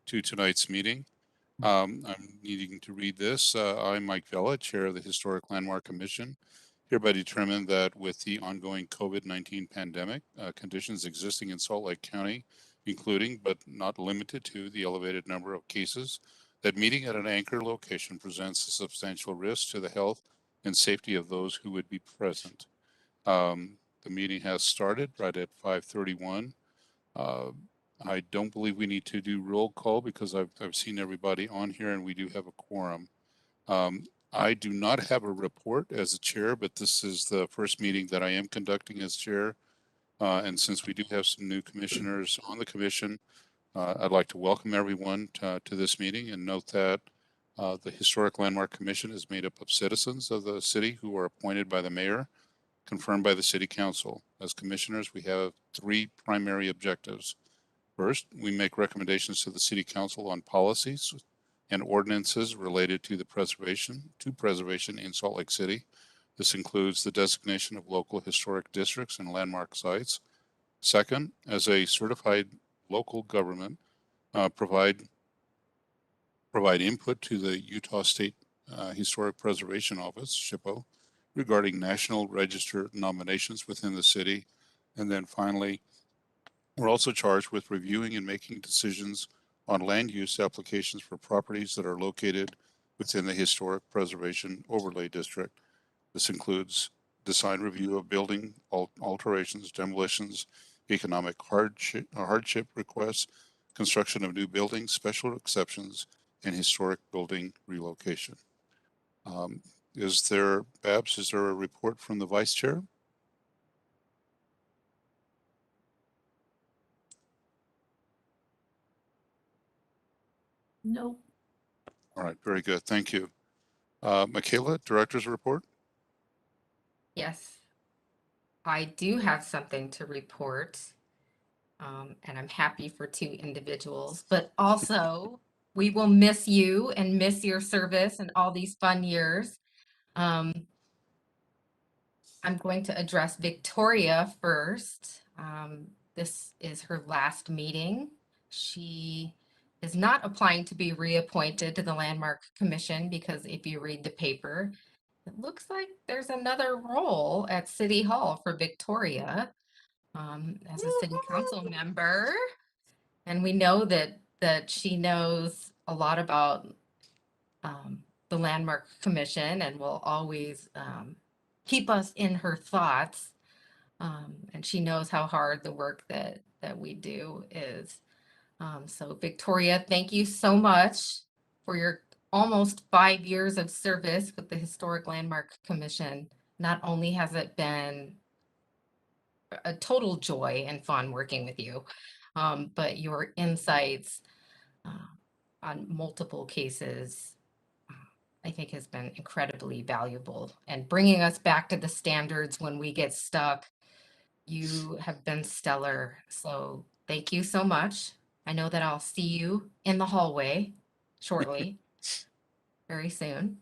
to tonight's meeting. I'm needing to read this. I'm Mike Vella, Chair of the Historic Landmark Commission, hereby determine that with the ongoing COVID-19 pandemic, conditions existing in Salt Lake County, including but not limited to the elevated number of cases, that meeting at an anchor location presents a substantial risk to the health and safety of those who would be present. The meeting has started right at 5:31. I don't believe we need to do roll call because I've seen everybody on here and we do have a quorum. I do not have a report as a chair, but this is the first meeting that I am conducting as chair. And since we do have some new commissioners on the commission, I'd like to welcome everyone to this meeting and note that the Historic Landmark Commission is made up of citizens of the city who are appointed by the mayor, confirmed by the city council. As commissioners, we have three primary objectives. First, we make recommendations to the city council on policies and ordinances related to preservation in Salt Lake City. This includes the designation of local historic districts and landmark sites. Second, as a certified local government, provide input to the Utah State Historic Preservation Office, SHPO, regarding National Register nominations within the city. And then finally, we're also charged with reviewing and making decisions on land use applications for properties that are located within the Historic Preservation Overlay District. This includes design review of building alterations, demolitions, economic hardship requests, construction of new buildings, special exceptions, and historic building relocation. Babs, is there a report from the vice chair? Nope. All right, very good. Thank you. Michaela, director's report? Yes, I do have something to report. And I'm happy for two individuals, but also we will miss you and miss your service and all these fun years. I'm going to address Victoria first. This is her last meeting. She is not applying to be reappointed to the Landmark Commission because if you read the paper, it looks like there's another role at City Hall for Victoria as a city council member. And we know that she knows a lot about the Landmark Commission and will always keep us in her thoughts. And she knows how hard the work that we do is. So Victoria, thank you so much for your almost 5 years of service with the Historic Landmark Commission. Not only has it been a total joy and fun working with you, but your insights on multiple cases, I think has been incredibly valuable and bringing us back to the standards when we get stuck. You have been stellar. So thank you so much. I know that I'll see you in the hallway shortly, very soon.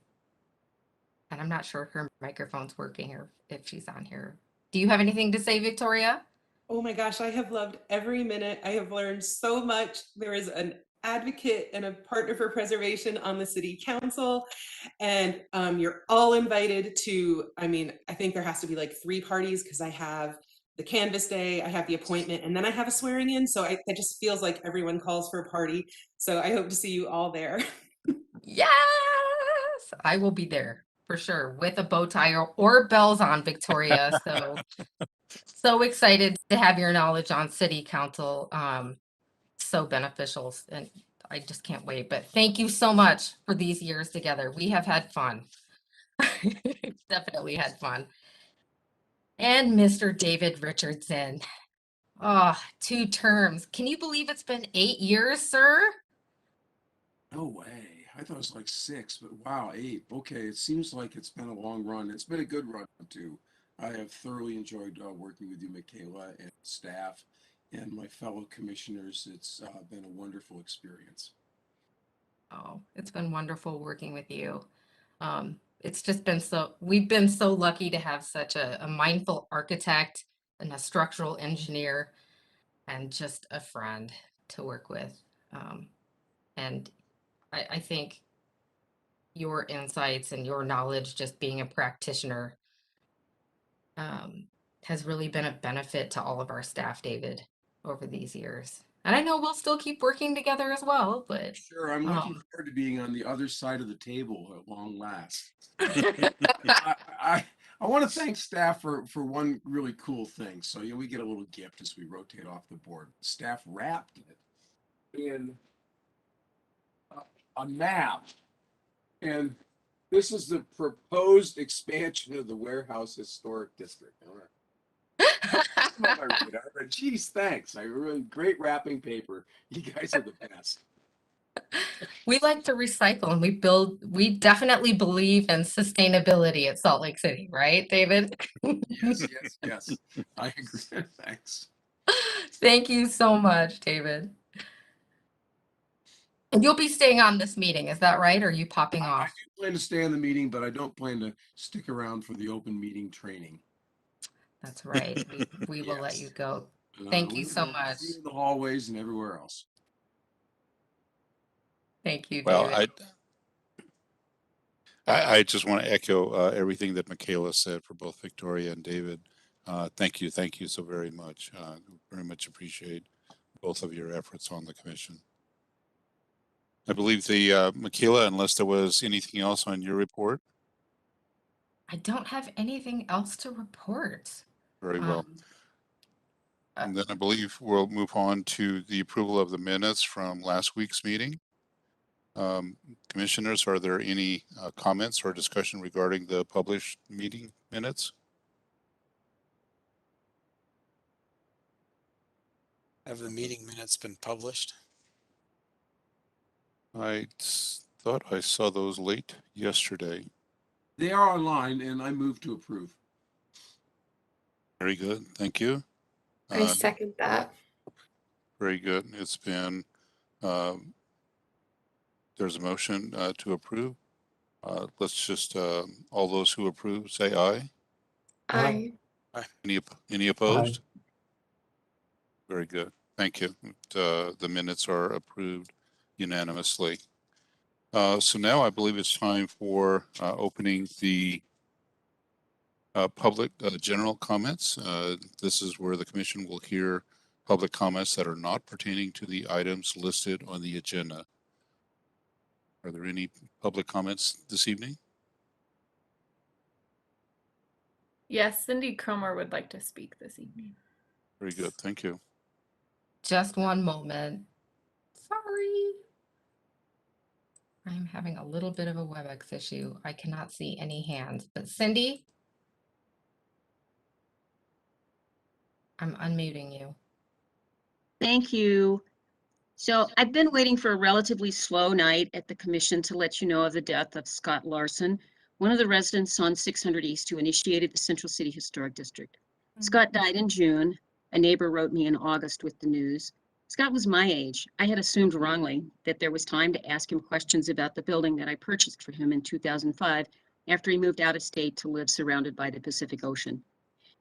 And I'm not sure if her microphone's working or if she's on here. Do you have anything to say, Victoria? Oh my gosh, I have loved every minute. I have learned so much. There is an advocate and a partner for preservation on the city council, and you're all invited to, I think there has to be like 3 parties because I have the canvas day, I have the appointment, and then I have a swearing in. So it just feels like everyone calls for a party. So I hope to see you all there. Yes, I will be there for sure with a bow tie or bells on, Victoria. So excited to have your knowledge on city council. So beneficial, and I just can't wait. But thank you so much for these years together. We have had fun. Definitely had fun. And Mr. David Richardson. Oh, 2 terms. Can you believe it's been 8 years, sir? No way. I thought it was like 6, but wow, 8. Okay, it seems like it's been a long run. It's been a good run too. I have thoroughly enjoyed working with you, Michaela, and staff, and my fellow commissioners. It's been a wonderful experience. Oh, it's been wonderful working with you. It's just been we've been so lucky to have such a mindful architect and a structural engineer and just a friend to work with. And I think your insights and your knowledge, just being a practitioner, has really been a benefit to all of our staff, David, over these years. And I know we'll still keep working together as well, but Sure, I'm looking um, forward to being on the other side of the table at long last. I want to thank staff for one really cool thing. So, we get a little gift as we rotate off the board. Staff wrapped it in a map. And this is the proposed expansion of the Warehouse Historic District. All right. That's on my radar, but geez, thanks. I really great wrapping paper. You guys are the best. we like to recycle and we definitely believe in sustainability at Salt Lake City, right, David? Yes, yes, yes. I agree. Thanks. Thank you so much, David. And you'll be staying on this meeting, is that right? Or are you popping I off? do plan to stay in the meeting, but I don't plan to stick around for the open meeting training. That's right. We will let you Yes. go. Thank you We so will much. see you in the hallways and everywhere else. Thank you, Well, David. I just want to echo everything that Michaela said for both Victoria and David. Thank you so very much. Very much appreciate both of your efforts on the commission. I believe the Michaela, unless there was anything else on your report. I don't have anything else to report. Very well. Um, And then I believe we'll move on to the approval of the minutes from last week's meeting. Commissioners, are there any comments or discussion regarding the published meeting minutes? Have the meeting minutes been published? I thought I saw those late yesterday. They are online, and I move to approve. Very good. Thank you. I second that. Very good. It's been, there's a motion to approve. Let's just, all those who approve, say aye. Aye. Any opposed? Very good. Thank you. The minutes are approved unanimously. So now I believe it's time for opening the public general comments. This is where the commission will hear public comments that are not pertaining to the items listed on the agenda. Are there any public comments this evening? Yes, Cindy Cromer would like to speak this evening. Very good. Thank you. just one moment. Sorry. I'm having a little bit of a WebEx issue. I cannot see any hands, but Cindy, I'm unmuting you. Thank you. So I've been waiting for a relatively slow night at the commission to let you know of the death of Scott Larson, one of the residents on 600 East who initiated the Central City Historic District. Scott died in June. A neighbor wrote me in August with the news. Scott was my age. I had assumed wrongly that there was time to ask him questions about the building that I purchased for him in 2005 after he moved out of state to live surrounded by the Pacific Ocean.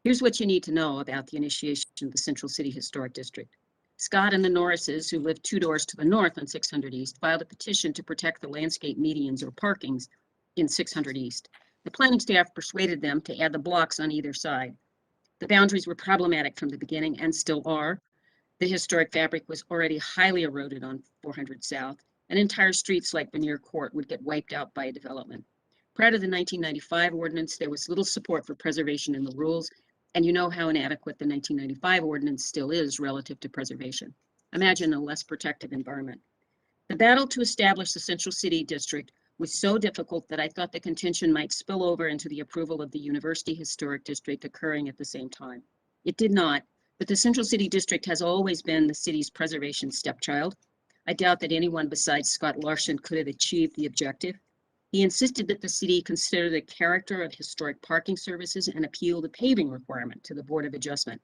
Here's what you need to know about the initiation of the Central City Historic District. Scott and the Norrises, who lived 2 doors to the north on 600 East, filed a petition to protect the landscape medians or parkings in 600 East. The planning staff persuaded them to add the blocks on either side. The boundaries were problematic from the beginning and still are. The historic fabric was already highly eroded on 400 South, and entire streets like Veneer Court would get wiped out by a development. Prior to the 1995 ordinance, there was little support for preservation in the rules, and you know how inadequate the 1995 ordinance still is relative to preservation. Imagine a less protective environment. The battle to establish the Central City District was so difficult that I thought the contention might spill over into the approval of the University Historic District occurring at the same time. It did not, but the Central City District has always been the city's preservation stepchild. I doubt that anyone besides Scott Larson could have achieved the objective. He insisted that the city consider the character of historic parking services and appeal the paving requirement to the Board of Adjustment.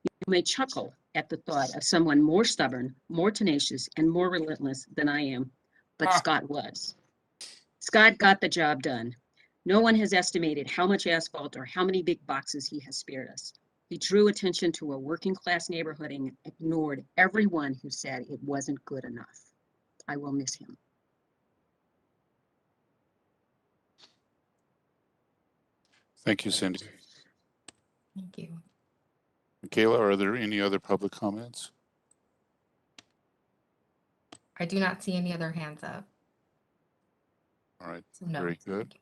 You may chuckle at the thought of someone more stubborn, more tenacious, and more relentless than I am, but Scott was. Scott got the job done. No one has estimated how much asphalt or how many big boxes he has spared us. He drew attention to a working class neighborhood and ignored everyone who said it wasn't good enough. I will miss him. Thank you, Cindy. Thank you. Michaela, are there any other public comments? I do not see any other hands up. All right, So no. very good.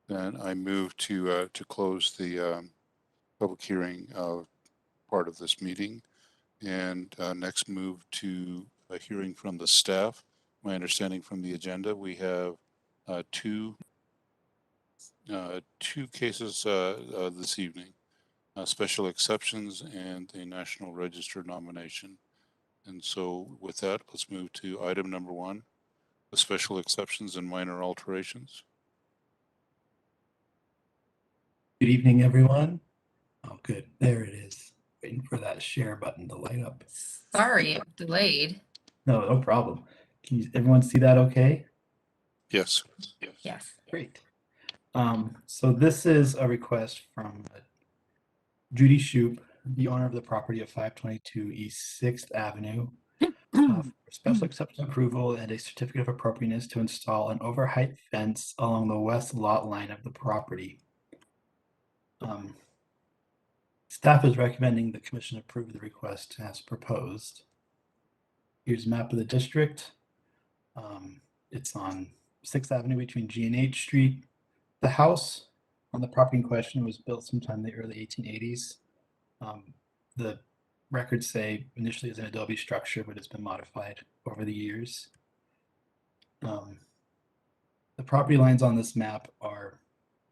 Then I move to close the public hearing part of this meeting, and next move to a hearing from the staff. My understanding from the agenda, we have two cases this evening, special exceptions and a National Register nomination. And so with that, let's move to item number 1, the special exceptions and minor alterations. Good evening, everyone. Oh, good. There it is. Waiting for that share button to light up. Sorry, it delayed. No problem. Can everyone see that okay? Yes. Yes. Great. So this is a request from Judy Shoup, the owner of the property at 522 East 6th Avenue, for special exception approval and a certificate of appropriateness to install an overheight fence along the west lot line of the property. Staff is recommending the commission approve the request as proposed. Here's a map of the district. It's on 6th Avenue between G and H Street. The house on the property in question was built sometime in the early 1880s. The records say initially as an adobe structure, but it's been modified over the years. The property lines on this map are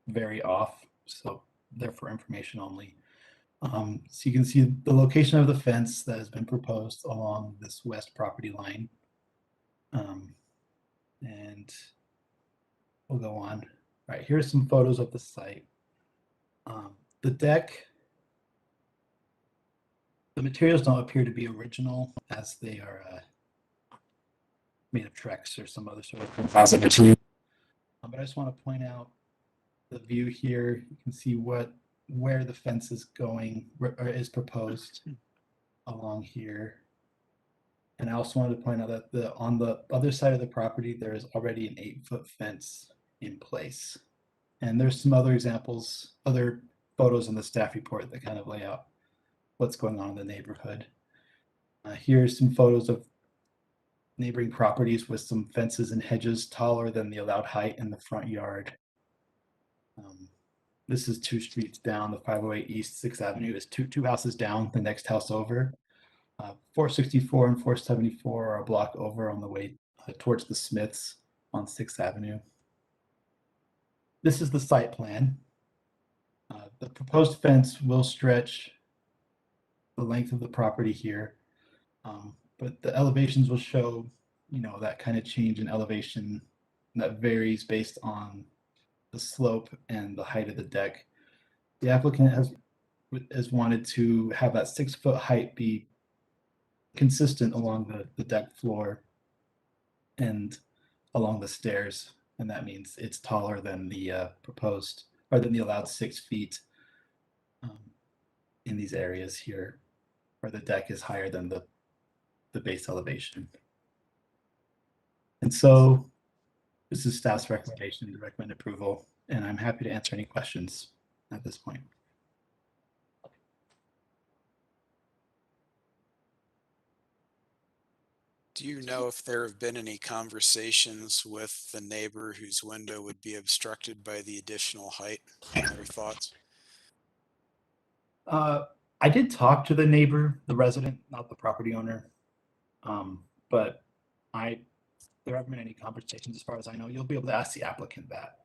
very off, so they're for information only. So you can see the location of the fence that has been proposed along this west property line. And we'll go on. All right, here's some photos of the site. The deck, the materials don't appear to be original as they are made of Trex or some other sort of composite material. But I just want to point out the view here. You can see where the fence is going or is proposed along here. And I also wanted to point out that on the other side of the property, there is already an 8-foot fence in place. And there's some other examples, other photos in the staff report that kind of lay out what's going on in the neighborhood. Here's some photos of neighboring properties with some fences and hedges taller than the allowed height in the front yard. This is 2 streets down. The 508 East 6th Avenue is two houses down, the next house over. 464 and 474 are a block over on the way towards the Smiths on 6th Avenue. This is the site plan. The proposed fence will stretch the length of the property here, but the elevations will show, that kind of change in elevation that varies based on the slope and the height of the deck. The applicant has wanted to have that 6-foot height be consistent along the deck floor and along the stairs, and that means it's taller than the proposed or than the allowed 6 feet in these areas here, where the deck is higher than the base elevation. And so this is staff's recommendation to recommend approval, and I'm happy to answer any questions at this point. Do you know if there have been any conversations with the neighbor whose window would be obstructed by the additional height and their thoughts? I did talk to the neighbor, the resident, not the property owner, but there haven't been any conversations as far as I know. You'll be able to ask the applicant that.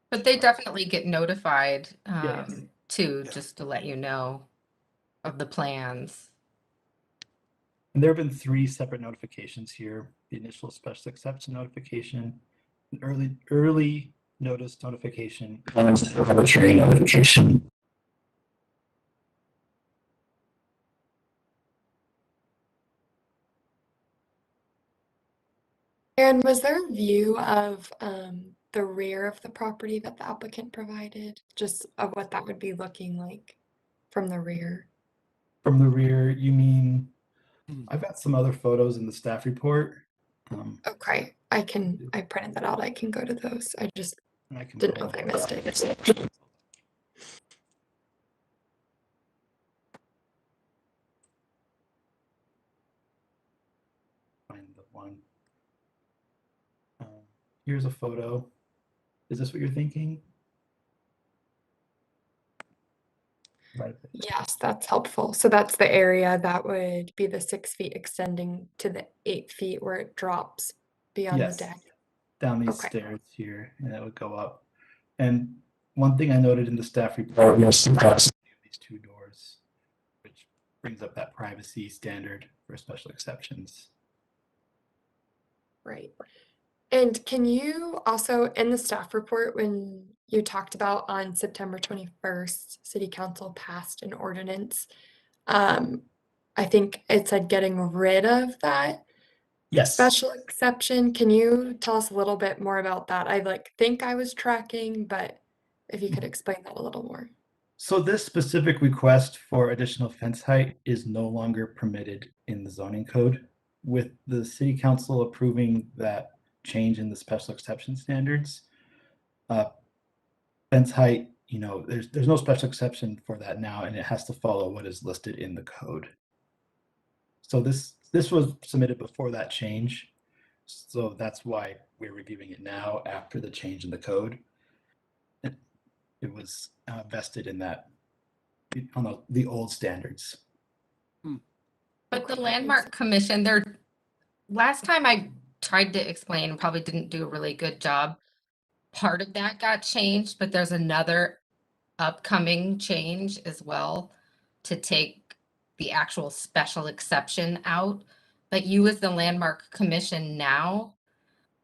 But they definitely get notified Yes. too, Yeah. just to let you know of the plans. And there have been 3 separate notifications here: the initial special exception notification, an early notice notification, and a arbitrary notification. And was there a view of the rear of the property that the applicant provided, just of what that would be looking like from the rear? From the rear, you mean? I've got some other photos in the staff report. Okay, I printed that out. I can go to those. I just I can didn't pull know if I up missed that. it. Find the one. Here's a photo. Is this what you're thinking? Right. Yes, that's helpful. So that's the area that would be the 6 feet extending to the 8 feet where it drops beyond the Yes. deck. Down these Okay. stairs here, and it would go up. And one thing I noted in the staff report was these two doors, which brings up that privacy standard for special exceptions. Right. And can you also, in the staff report, when you talked about on September 21st, City Council passed an ordinance. I think it said getting rid of that Yes. special exception. Can you tell us a little bit more about that? I think I was tracking, but if you could explain that a little more. So this specific request for additional fence height is no longer permitted in the zoning code. With the city council approving that change in the special exception standards, fence height, there's no special exception for that now, and it has to follow what is listed in the code. So this was submitted before that change. So that's why we're reviewing it now after the change in the code. It was vested in that on the old standards. But the Landmark Commission, last time I tried to explain, and probably didn't do a really good job. Part of that got changed, but there's another upcoming change as well to take the actual special exception out. But you as the Landmark Commission now,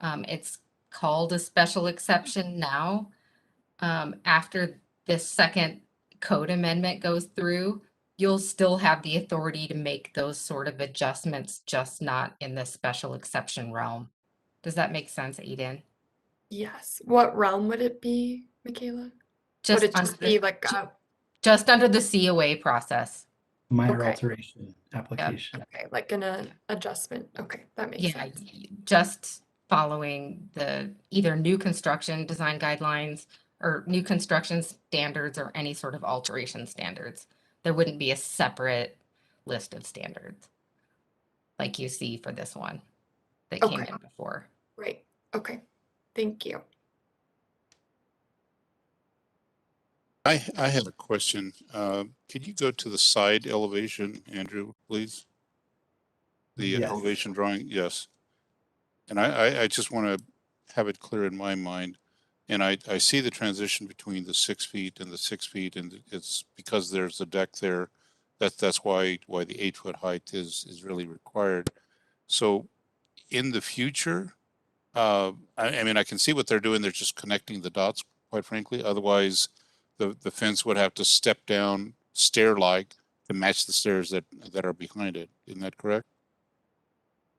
it's called a special exception now. After this second code amendment goes through, you'll still have the authority to make those sort of adjustments, just not in the special exception realm. Does that make sense, Eden? Yes. What realm would it be, Michaela? Would Just it under just be the, like just under the COA process. Minor Okay. alteration application. okay, like an adjustment? Okay, that makes Yeah, sense. just following the either new construction design guidelines or new construction standards or any sort of alteration standards. There wouldn't be a separate list of standards like you see for this one that came Okay. in before. Right. Okay. Thank you. I had a question. Could you go to the side elevation, Andrew, please? The Yes. elevation drawing, yes. And I just want to have it clear in my mind. And I see the transition between the 6 feet and the 6 feet, and it's because there's a deck there. That's why the 8-foot height is really required. So in the future, I mean, I can see what they're doing. They're just connecting the dots, quite frankly. Otherwise, the fence would have to step down stair-like to match the stairs that are behind it. Isn't that correct?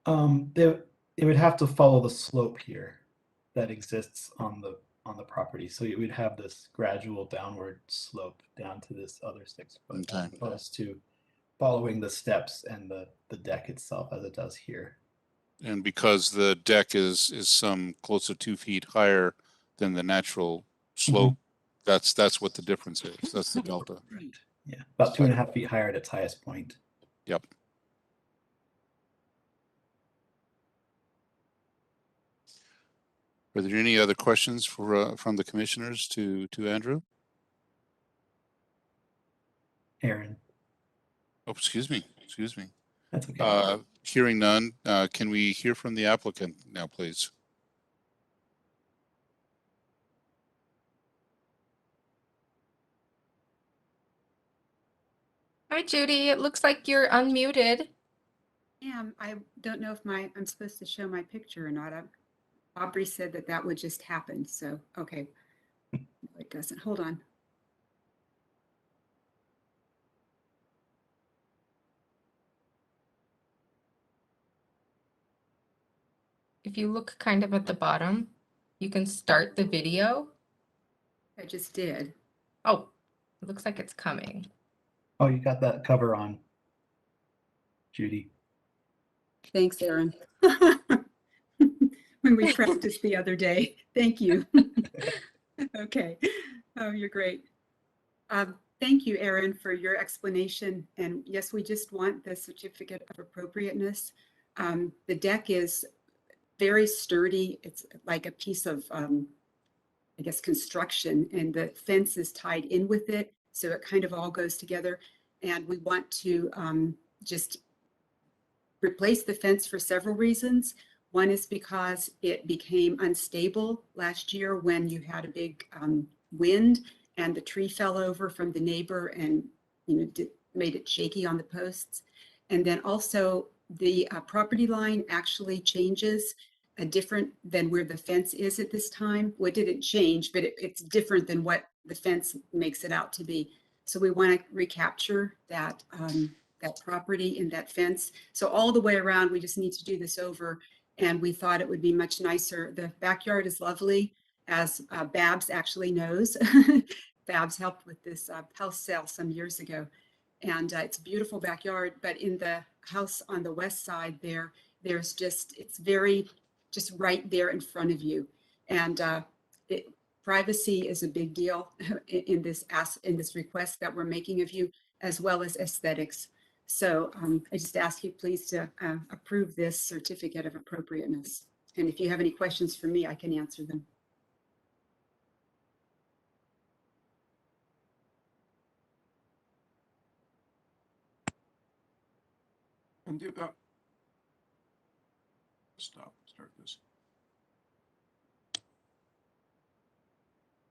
It would have to follow the slope here that exists on the property. So you would have this gradual downward slope down to this other 6 foot, Okay. as opposed to following the steps and the deck itself as it does here. And because the deck is some close to 2 feet higher than the natural slope, that's what the difference is. That's the delta. Right. Yeah, about 2.5 feet higher at its highest point. Yep. Are there any other questions for from the commissioners to Andrew? Aaron, Oh, excuse me. Excuse me. that's okay. Hearing none, can we hear from the applicant now, please? Hi, Judy. It looks like you're unmuted. I don't know if I'm supposed to show my picture or not. Aubrey said that would just happen. So, okay. No, it doesn't. Hold on. If you look kind of at the bottom, you can start the video. I just did. Oh, it looks like it's coming. Oh, you got that cover on, Judy. Thanks, Aaron. when we practiced the other day. Thank you. Okay. Oh, you're great. Thank you, Erin, for your explanation. And yes, we just want the certificate of appropriateness. The deck is very sturdy. It's like a piece of, I guess, construction, and the fence is tied in with it. So it kind of all goes together. And we want to just replace the fence for several reasons. One is because it became unstable last year when you had a big wind and the tree fell over from the neighbor and made it shaky on the posts. And then also the property line actually changes different than where the fence is at this time. Well, it didn't change, but it's different than what the fence makes it out to be. So we want to recapture that that property and that fence. So all the way around, we just need to do this over. And we thought it would be much nicer. The backyard is lovely, as Babs actually knows. Babs helped with this house sale some years ago. And it's a beautiful backyard, but in the house on the west side there, there's just, it's very, just right there in front of you. And privacy is a big deal in this request that we're making of you, as well as aesthetics. So I just ask you please to approve this certificate of appropriateness. And if you have any questions for me, I can answer them. And do start this.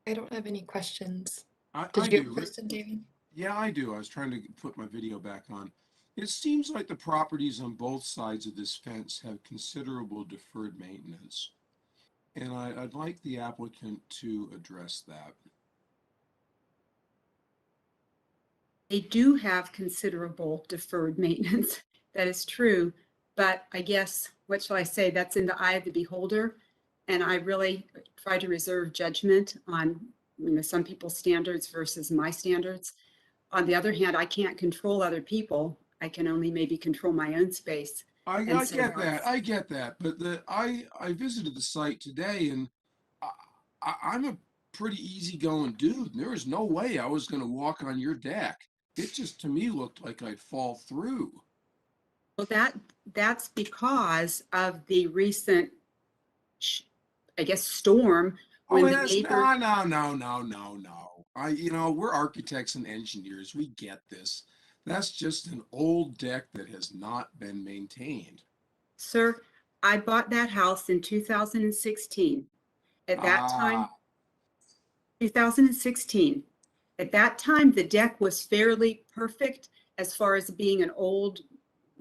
I don't have any questions. I Did you have do. a question, David? Yeah, I do. I was trying to put my video back on. It seems like the properties on both sides of this fence have considerable deferred maintenance. And I'd like the applicant to address that. They do have considerable deferred maintenance. That is true. But I guess, what shall I say? That's in the eye of the beholder. And I really try to reserve judgment on some people's standards versus my standards. On the other hand, I can't control other people. I can only maybe control my own space. I get that. I get that. But I visited the site today, and I'm a pretty easygoing dude. And there was no way I was going to walk on your deck. It just, to me, looked like I'd fall through. Well, that's because of the recent, I guess, storm. When the neighbor... No. We're architects and engineers. We get this. That's just an old deck that has not been maintained. Sir, I bought that house in 2016. At that time, 2016. At that time, the deck was fairly perfect as far as being an old,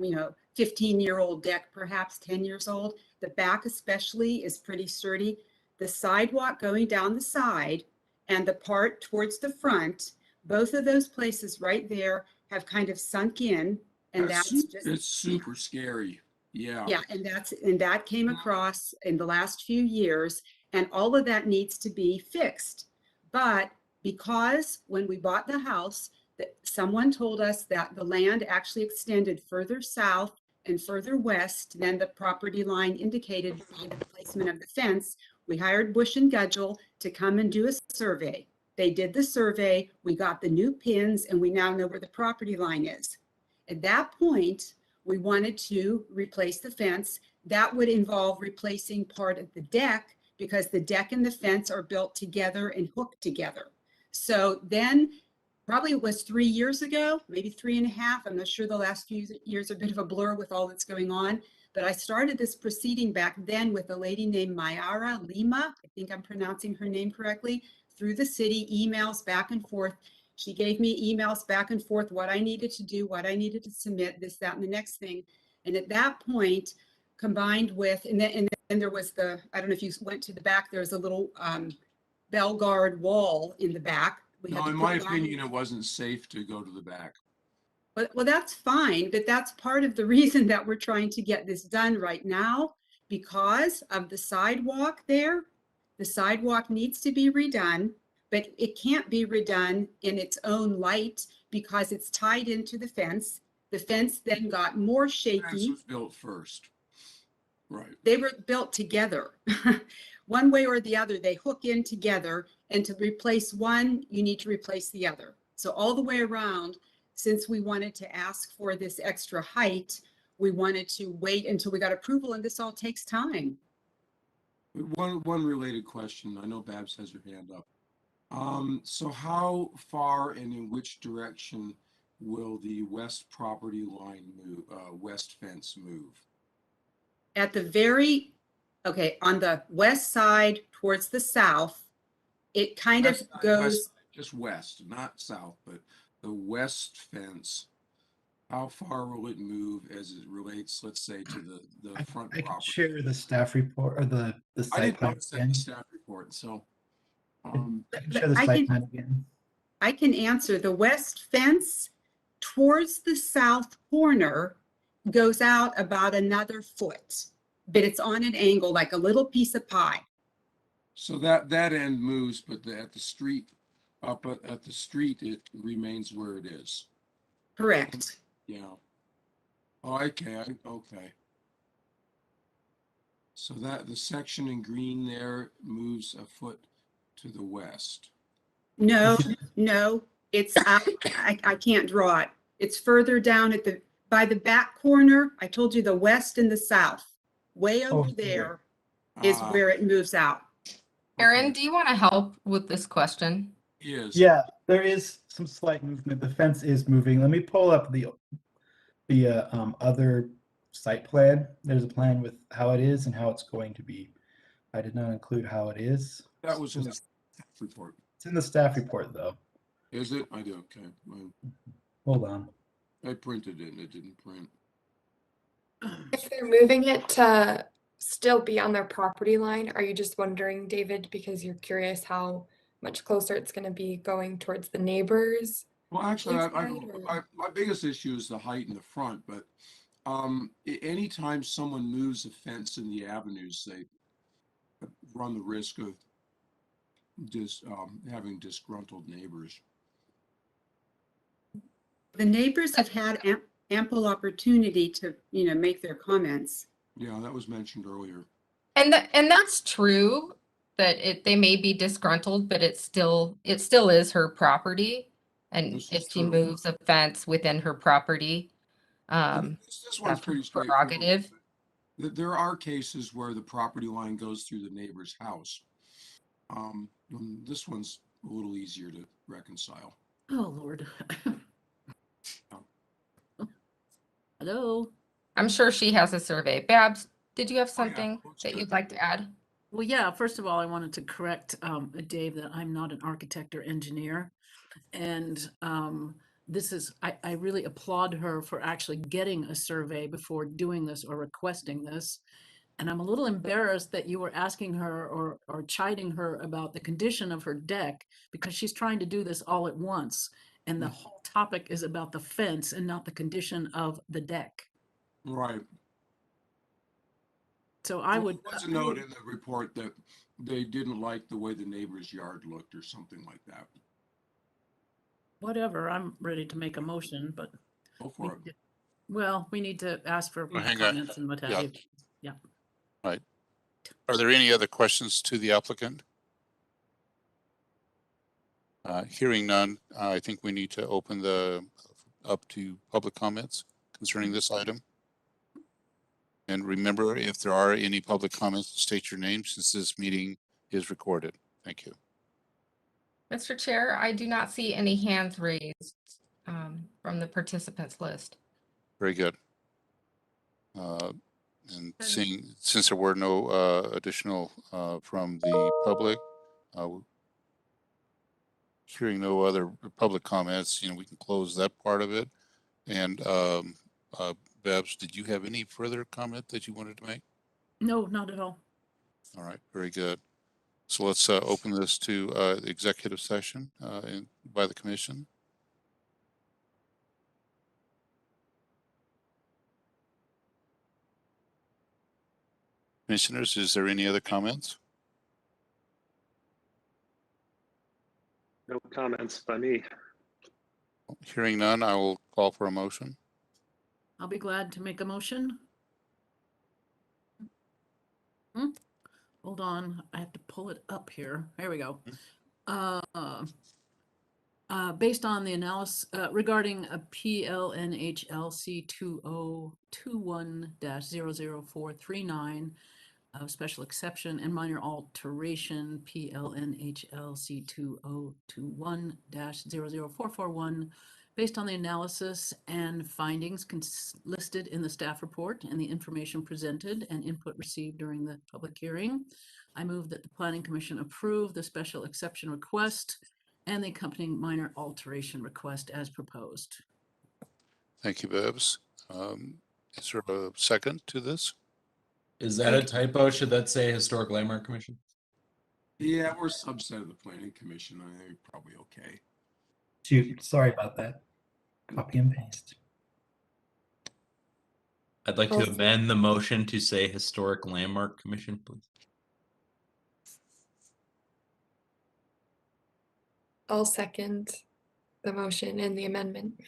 15-year-old deck, perhaps 10 years old. The back especially is pretty sturdy. The sidewalk going down the side and the part towards the front, both of those places right there have kind of sunk in. And it's super scary. Yeah. Yeah, and that came across in the last few years, and all of that needs to be fixed. But because when we bought the house, that someone told us that the land actually extended further south and further west than the property line indicated by the placement of the fence, we hired Bush and Gudgel to come and do a survey. They did the survey, we got the new pins, and we now know where the property line is. At that point, we wanted to replace the fence. That would involve replacing part of the deck because the deck and the fence are built together and hooked together. So then, probably it was 3 years ago, maybe 3.5. I'm not sure, the last few years are a bit of a blur with all that's going on. But I started this proceeding back then with a lady named Mayara Lima. I think I'm pronouncing her name correctly. Through the city, emails back and forth. She gave me emails back and forth, what I needed to do, what I needed to submit, this, that, and the next thing. And at that point, combined with, and then there was the, I don't know if you went to the back, there was a little bell guard wall in the back. No, in my opinion, it wasn't safe to go to the back. Well, that's fine, but that's part of the reason that we're trying to get this done right now, because of the sidewalk there. The sidewalk needs to be redone, but it can't be redone in its own light because it's tied into the fence. The fence then got more shaky. The fence was built first. Right. They were built together. One way or the other, they hook in together, and to replace one, you need to replace the other. So all the way around, since we wanted to ask for this extra height, we wanted to wait until we got approval, and this all takes time. One related question. I know Babs has her hand up. So how far and in which direction will the west property line move, west fence move? At the very, okay, on the west side towards the south, it kind of West side, goes, just west, not south, but the west fence. How far will it move as it relates, let's say, to the front I can property? share the staff report or the I site didn't plan notice that in again. the staff report, so, I can share the I site can- plan again. I can answer. The west fence towards the south corner goes out about another foot, but it's on an angle, like a little piece of pie. so that end moves, but at the street, up at the street, it remains where it is. Correct. Yeah. Oh, okay, okay. So that the section in green there moves a foot to the west. No, no, it's, I can't draw it. It's further down at the, by the back corner. I told you the west and the south. Way over there is Ah, where it moves out. Erin, okay. do you want to help with this question? Is. Yeah, there is some slight movement. The fence is moving. Let me pull up the other site plan. There's a plan with how it is and how it's going to be. I did not include how it is. That was in the staff report. It's in the staff report though. Is it? I do, okay. Well, Hold on. I printed it and it didn't print. If they're moving it to still be on their property line, are you just wondering, David, because you're curious how much closer it's going to be going towards the neighbors? Well, actually, Inside or- my biggest issue is the height in the front, but anytime someone moves a fence in the avenues, they run the risk of having disgruntled neighbors. The neighbors have had ample opportunity to, make their comments. Yeah, that was mentioned earlier. And that's true that they may be disgruntled, but it still is her property. And This is if she true. moves a fence within her property, This one's that's pretty her straightforward. prerogative. There are cases where the property line goes through the neighbor's house. This one's a little easier to reconcile. Oh, Lord. Hello. I'm sure she has a survey. Babs, did you have Oh, yeah, something looks that good. you'd like to add? Well, yeah, first of all, I wanted to correct Dave that I'm not an architect or engineer. And I really applaud her for actually getting a survey before doing this or requesting this. And I'm a little embarrassed that you were asking her or chiding her about the condition of her deck because she's trying to do this all at once. And the whole topic is about the fence and not the condition of the deck. Right. So I would. There was a note in the report that they didn't like the way the neighbor's yard looked or something like that. Whatever, I'm ready to make a motion, but. Go for it. Well, we need to ask for Well, hang on. comments and what have Yeah. you. Yeah. Right. Are there any other questions to the applicant? Hearing none, I think we need to open up to public comments concerning this item. And remember, if there are any public comments, state your name since this meeting is recorded. Thank you. Mr. Chair, I do not see any hands raised from the participants list. Very good. And since there were no additional from the public, hearing no other public comments, we can close that part of it. And Babs, did you have any further comment that you wanted to make? No, not at all. All right, very good. So let's open this to the executive session by the commission. Commissioners, is there any other comments? No comments by me. Hearing none, I will call for a motion. I'll be glad to make a motion. Hold on, I have to pull it up here. There we go. Based on the analysis regarding a PLNHLC 2021-00439 of special exception and minor alteration PLNHLC 2021-00441, based on the analysis and findings listed in the staff report and the information presented and input received during the public hearing, I move that the Planning Commission approve the special exception request and the accompanying minor alteration request as proposed. Thank you, Babs. Is there a second to this? Is that a typo? Should that say Historic Landmark Commission? Yeah, we're a subset of the Planning Commission. I think probably okay. Shoot, sorry about that. Copy and paste. I'd like to amend the motion to say Historic Landmark Commission, please. I'll second the motion and the amendment.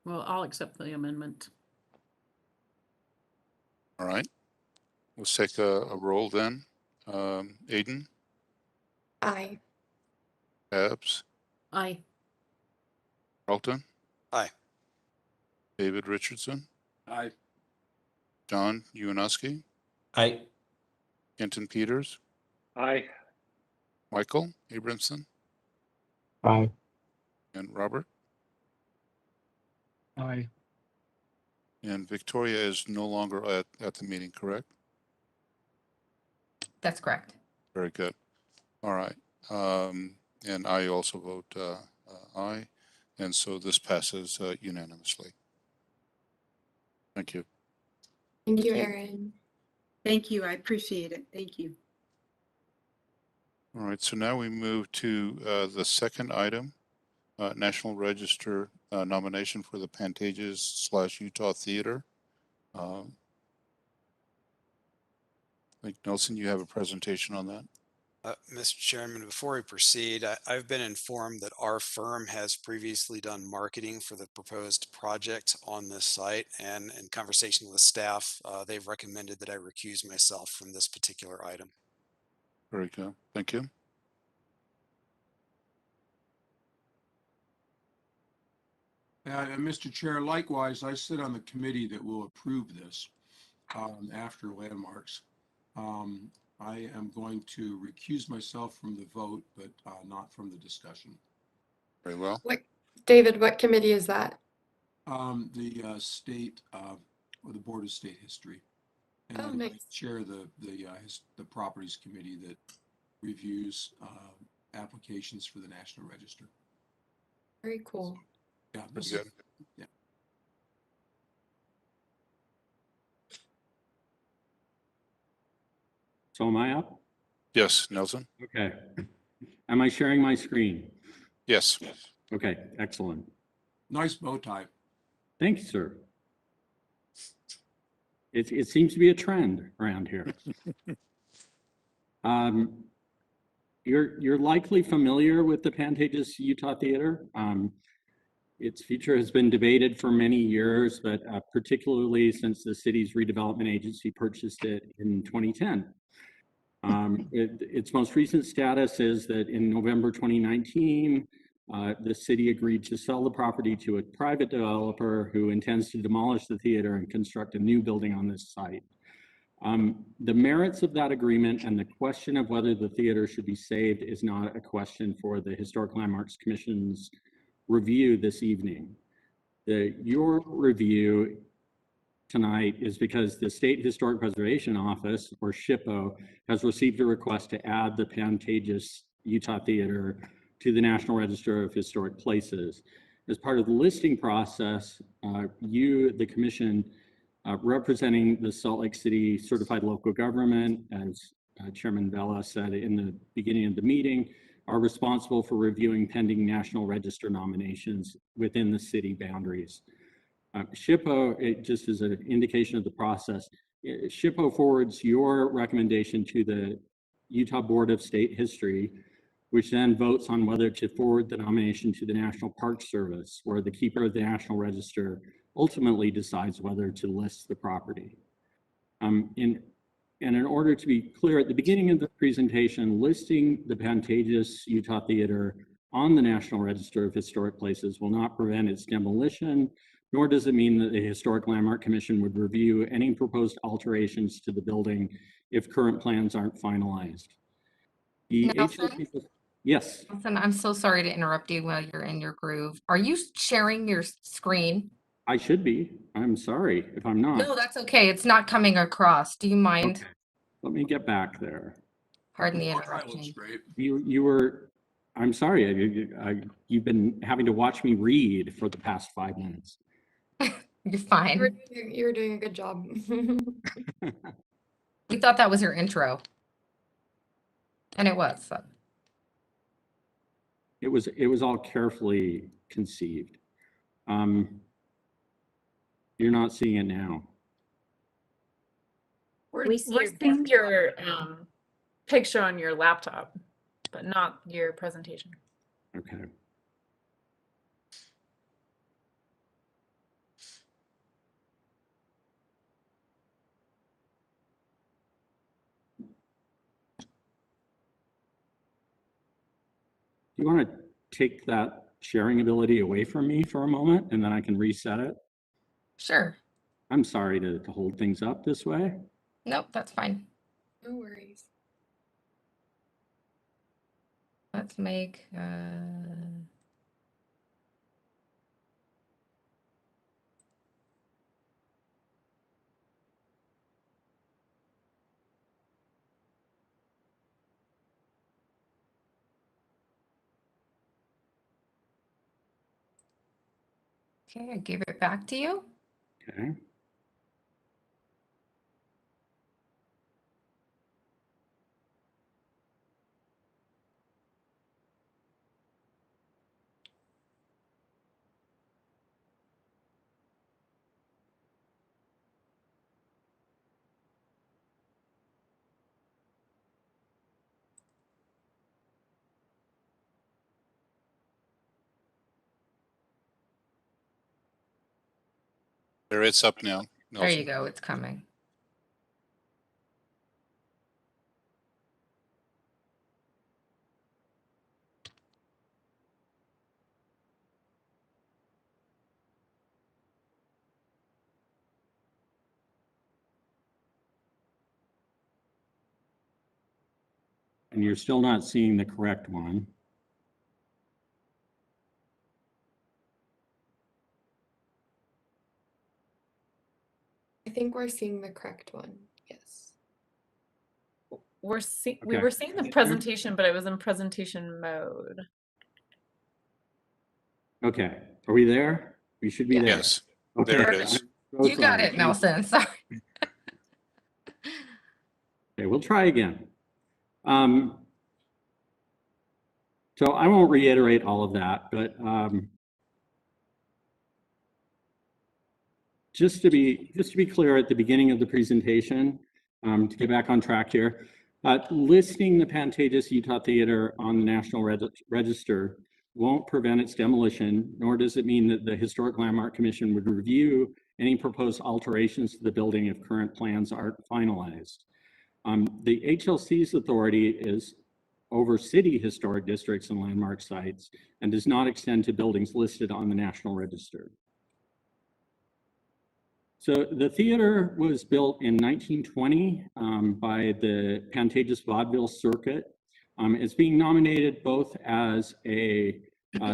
Well, I'll accept the amendment. All right. Let's take a roll then. Aiden, Aye. Babs, Aye. Carlton, Aye. David Richardson, Aye. John Uwinowski, Aye. Kenton Peters, Aye. Michael Abramson, Aye. and Robert. Aye. And Victoria is no longer at the meeting, correct? That's correct. Very good. All right. And I also vote aye. And so this passes unanimously. Thank you. Thank you, Erin. Thank you. I appreciate it. Thank you. All right. So now we move to the second item, National Register nomination for the Pantages / Utah Theater. I think Nelson, you have a presentation on that. Mr. Chairman, before we proceed, I've been informed that our firm has previously done marketing for the proposed project on this site, and in conversation with staff, they've recommended that I recuse myself from this particular item. Very good. Thank you. Mr. Chair, likewise, I sit on the committee that will approve this after landmarks. I am going to recuse myself from the vote, but not from the discussion. Very well. David, what committee is that? The state or the Board of State History. And Oh, I nice. chair the properties committee that reviews applications for the National Register. Very cool. Yeah, Very good. yeah. So am I up? Yes, Nelson. Okay. Am I sharing my screen? Yes. Okay, excellent. Nice bow tie. Thank you, sir. It seems to be a trend around here. You're likely familiar with the Pantages Utah Theater. Its future has been debated for many years, but particularly since the city's redevelopment agency purchased it in 2010. Its most recent status is that in November 2019, the city agreed to sell the property to a private developer who intends to demolish the theater and construct a new building on this site. The merits of that agreement and the question of whether the theater should be saved is not a question for the Historic Landmarks Commission's review this evening. Your review tonight is because the State Historic Preservation Office, or SHPO, has received a request to add the Pantages Utah Theater to the National Register of Historic Places. As part of the listing process, you, the Commission, representing the Salt Lake City Certified Local Government, as Chairman Vela said in the beginning of the meeting, are responsible for reviewing pending National Register nominations within the city boundaries. SHPO, it just as an indication of the process, SHPO forwards your recommendation to the Utah Board of State History, which then votes on whether to forward the nomination to the National Park Service, where the keeper of the National Register ultimately decides whether to list the property. And in order to be clear, at the beginning of the presentation, listing the Pantages Utah Theater on the National Register of Historic Places will not prevent its demolition, nor does it mean that the Historic Landmark Commission would review any proposed alterations to the building if current plans aren't finalized. The Nelson? HLC, yes, Nelson, I'm so sorry to interrupt you while you're in your groove. Are you sharing your screen? I should be. I'm sorry if I'm not. No, that's okay. It's not coming across. Do you mind? Okay. Let me get back there. Pardon the That interruption. looks great. You were, I'm sorry, you've been having to watch me read for the past 5 minutes. You're fine. You're doing a good job. We thought that was your intro. And it was. So. It was all carefully conceived. You're not seeing it now. We're seeing your picture on your laptop, but not your presentation. Okay. Do you want to take that sharing ability away from me for a moment and then I can reset it? Sure. I'm sorry to hold things up this way. Nope, that's fine. No worries. Let's make okay, I gave it back to you. Okay. There, it's up now. There Nelson. you go. It's coming. And you're still not seeing the correct one. I think we're seeing the correct one. Yes. We Okay. were seeing the presentation, but it was in presentation mode. Okay. Are we there? We should be there. Yes, Okay. there it is. I'm so You got sorry. it, Nelson. Sorry. Okay, we'll try again. So I won't reiterate all of that, but just to be clear at the beginning of the presentation, to get back on track here, listing the Pantages Utah Theater on the National Register won't prevent its demolition, nor does it mean that the Historic Landmark Commission would review any proposed alterations to the building if current plans aren't finalized. The HLC's authority is over city historic districts and landmark sites and does not extend to buildings listed on the National Register. So the theater was built in 1920 by the Pantages Vaudeville Circuit. It's being nominated both as a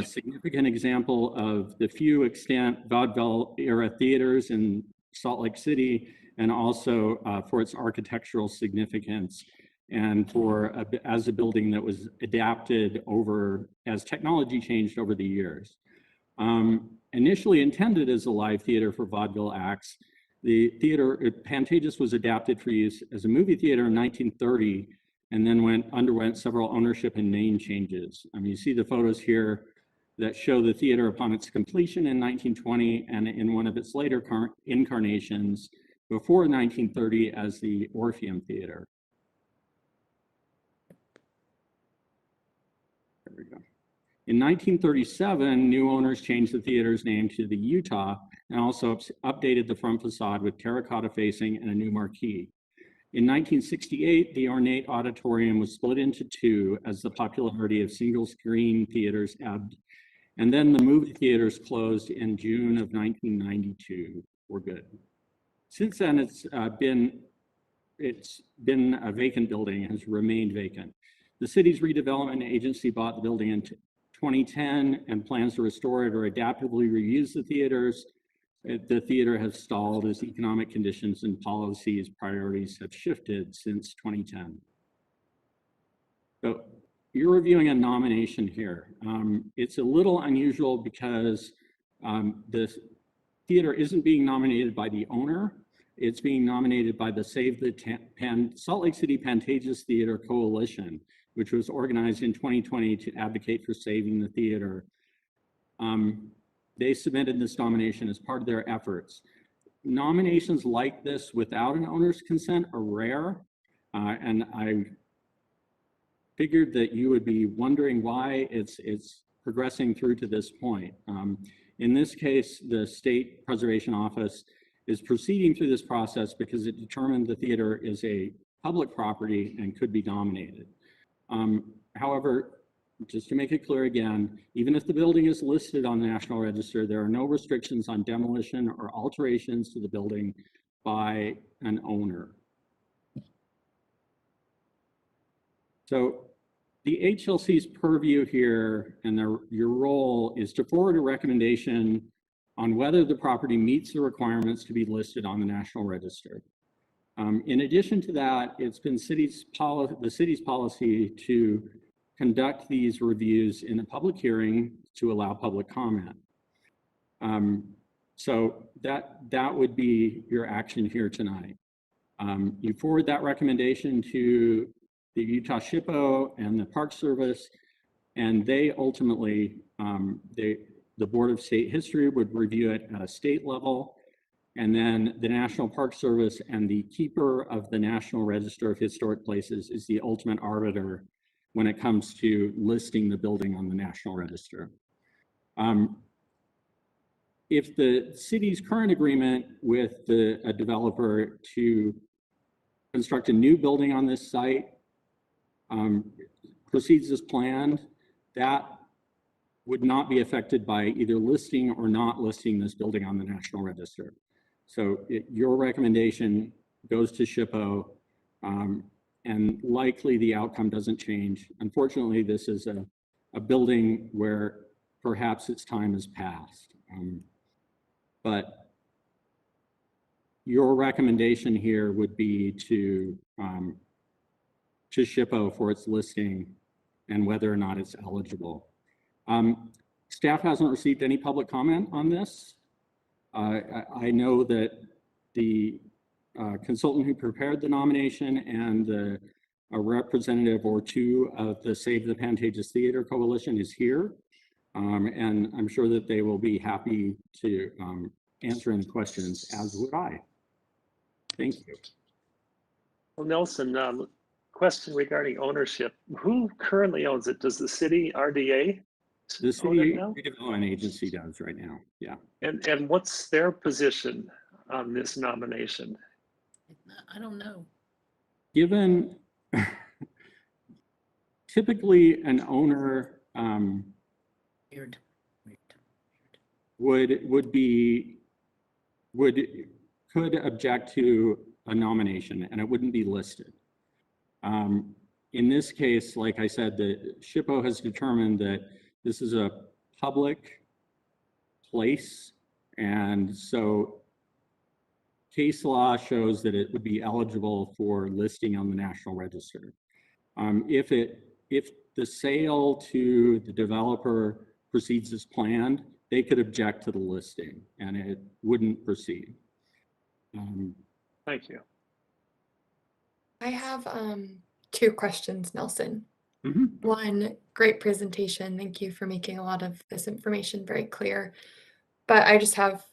significant example of the few extant vaudeville era theaters in Salt Lake City, and also for its architectural significance and for as a building that was adapted over as technology changed over the years. Initially intended as a live theater for vaudeville acts, the theater Pantages was adapted for use as a movie theater in 1930, and then underwent several ownership and name changes. You see the photos here that show the theater upon its completion in 1920 and in one of its later incarnations before 1930 as the Orpheum Theater. There we go. In 1937, new owners changed the theater's name to the Utah and also updated the front facade with terracotta facing and a new marquee. In 1968, the ornate auditorium was split into two as the popularity of single-screen theaters ebbed, and then the movie theaters closed in June of 1992 for good. Since then, it's been a vacant building, has remained vacant. The city's redevelopment agency bought the building in 2010 and plans to restore it or adaptively reuse the theaters. The theater has stalled as economic conditions and policies priorities have shifted since 2010. So you're reviewing a nomination here. It's a little unusual because the theater isn't being nominated by the owner. It's being nominated by the Save the Salt Lake City Pantages Theater Coalition, which was organized in 2020 to advocate for saving the theater. They submitted this nomination as part of their efforts. Nominations like this without an owner's consent are rare, and I figured that you would be wondering why it's progressing through to this point. In this case, the State Preservation Office is proceeding through this process because it determined the theater is a public property and could be nominated. However, just to make it clear again, even if the building is listed on the National Register, there are no restrictions on demolition or alterations to the building by an owner. So the HLC's purview here and your role is to forward a recommendation on whether the property meets the requirements to be listed on the National Register. In addition to that, it's been the city's policy to conduct these reviews in a public hearing to allow public comment. So that would be your action here tonight. You forward that recommendation to the Utah SHPO and the Park Service, and they ultimately, the Board of State History would review it at a state level, and then the National Park Service and the keeper of the National Register of Historic Places is the ultimate arbiter when it comes to listing the building on the National Register. If the city's current agreement with a developer to construct a new building on this site proceeds as planned, that would not be affected by either listing or not listing this building on the National Register. So your recommendation goes to SHPO, and likely the outcome doesn't change. Unfortunately, this is a building where perhaps its time has passed. But your recommendation here would be to SHPO for its listing and whether or not it's eligible. Staff hasn't received any public comment on this. I know that the consultant who prepared the nomination and a representative or two of the Save the Pantages Theater Coalition is here. And I'm sure that they will be happy to answer any questions, as would I. Thank you. Well, Nelson, question regarding ownership. Who currently owns it? Does the city RDA The own city it now? redevelopment agency does right now, yeah. And what's their position on this nomination? I don't know. Given typically an owner Weird. could object to a nomination and it wouldn't be listed. In this case, like I said, the SHPO has determined that this is a public place, and so case law shows that it would be eligible for listing on the National Register. If the sale to the developer proceeds as planned, they could object to the listing and it wouldn't proceed. Thank you. I have two questions, Nelson. Mm-hmm. One, great presentation. Thank you for making a lot of this information very clear. But I just have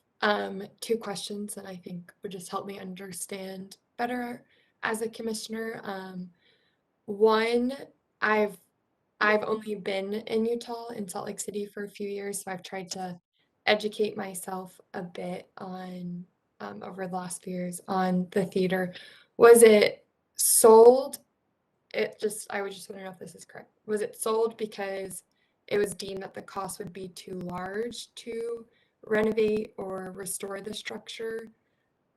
two questions that I think would just help me understand better as a commissioner. One, I've only been in Utah, in Salt Lake City, for a few years, so I've tried to educate myself a bit on over the last few years on the theater. Was it sold, I was just wondering if this is correct. Was it sold because it was deemed that the cost would be too large to renovate or restore the structure?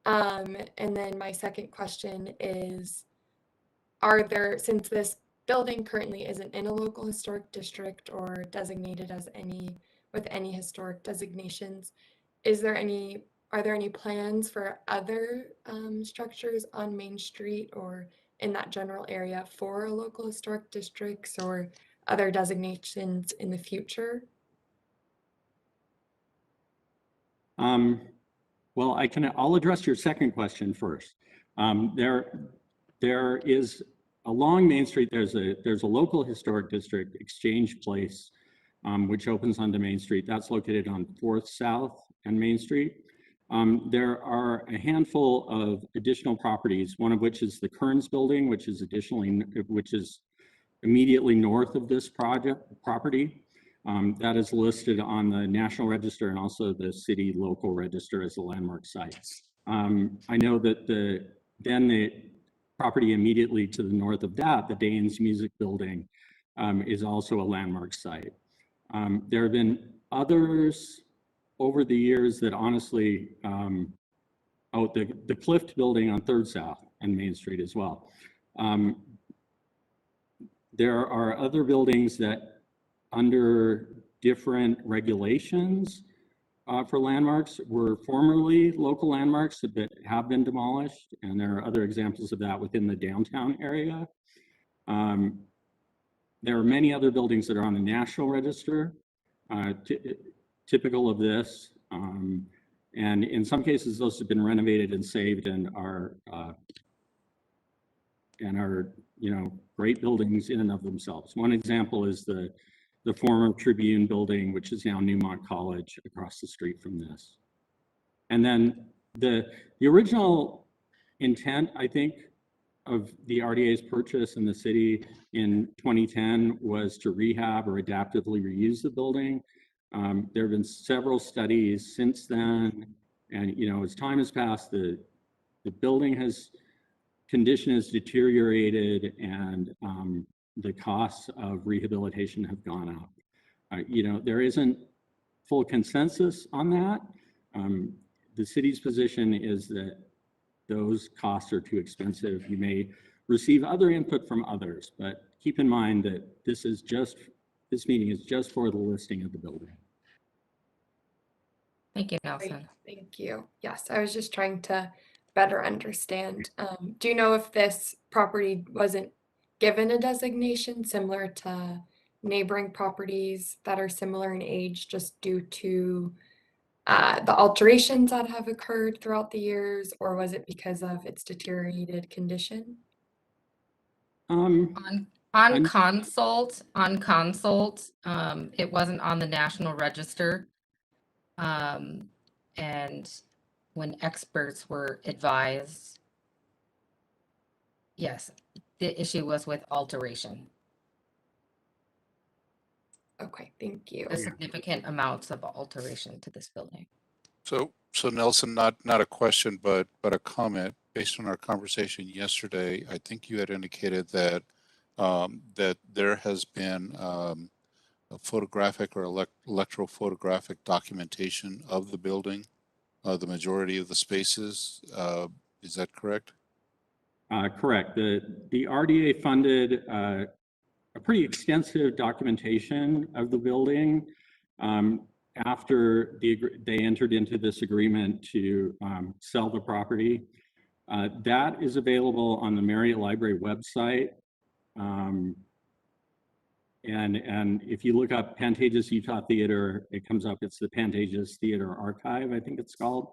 And then my second question is, since this building currently isn't in a local historic district or designated as with any historic designations, are there any plans for other structures on Main Street or in that general area for local historic districts or other designations in the future? Well, I'll address your second question first. There is along Main Street, there's a local historic district, Exchange Place, which opens onto Main Street. That's located on 4th South and Main Street. There are a handful of additional properties, one of which is the Kearns Building, which is immediately north of this property. That is listed on the National Register and also the city local register as a landmark site. I know that the property immediately to the north of that, the Danes Music Building, is also a landmark site. There have been others over the years that honestly, the Clift Building on 3rd South and Main Street as well. There are other buildings that under different regulations for landmarks were formerly local landmarks that have been demolished, and there are other examples of that within the downtown area. There are many other buildings that are on the National Register, typical of this, and in some cases those have been renovated and saved and are great buildings in and of themselves. One example is the former Tribune building, which is now Newmont College across the street from this. And then the original intent, I think, of the RDA's purchase in the city in 2010 was to rehab or adaptively reuse the building. There have been several studies since then, and as time has passed, the building condition has deteriorated, and the costs of rehabilitation have gone up. There isn't full consensus on that. The city's position is that those costs are too expensive. You may receive other input from others, but keep in mind that this meeting is just for the listing of the building. Thank you, Great, Nelson. thank you. Yes, I was just trying to better understand. Do you know if this property wasn't given a designation similar to neighboring properties that are similar in age just due to the alterations that have occurred throughout the years, or was it because of its deteriorated condition? On consult, it wasn't on the National Register. And when experts were advised, yes, the issue was with alteration. Okay, thank you. The significant amounts of alteration to this building. So Nelson, not a question, but a comment based on our conversation yesterday. I think you had indicated that that there has been a photographic or electrophotographic documentation of the building, the majority of the spaces. Is that correct? Correct. The RDA funded a pretty extensive documentation of the building after they entered into this agreement to sell the property. That is available on the Marriott Library website. And if you look up Pantages Utah Theater, it comes up. It's the Pantages Theater Archive, I think it's called.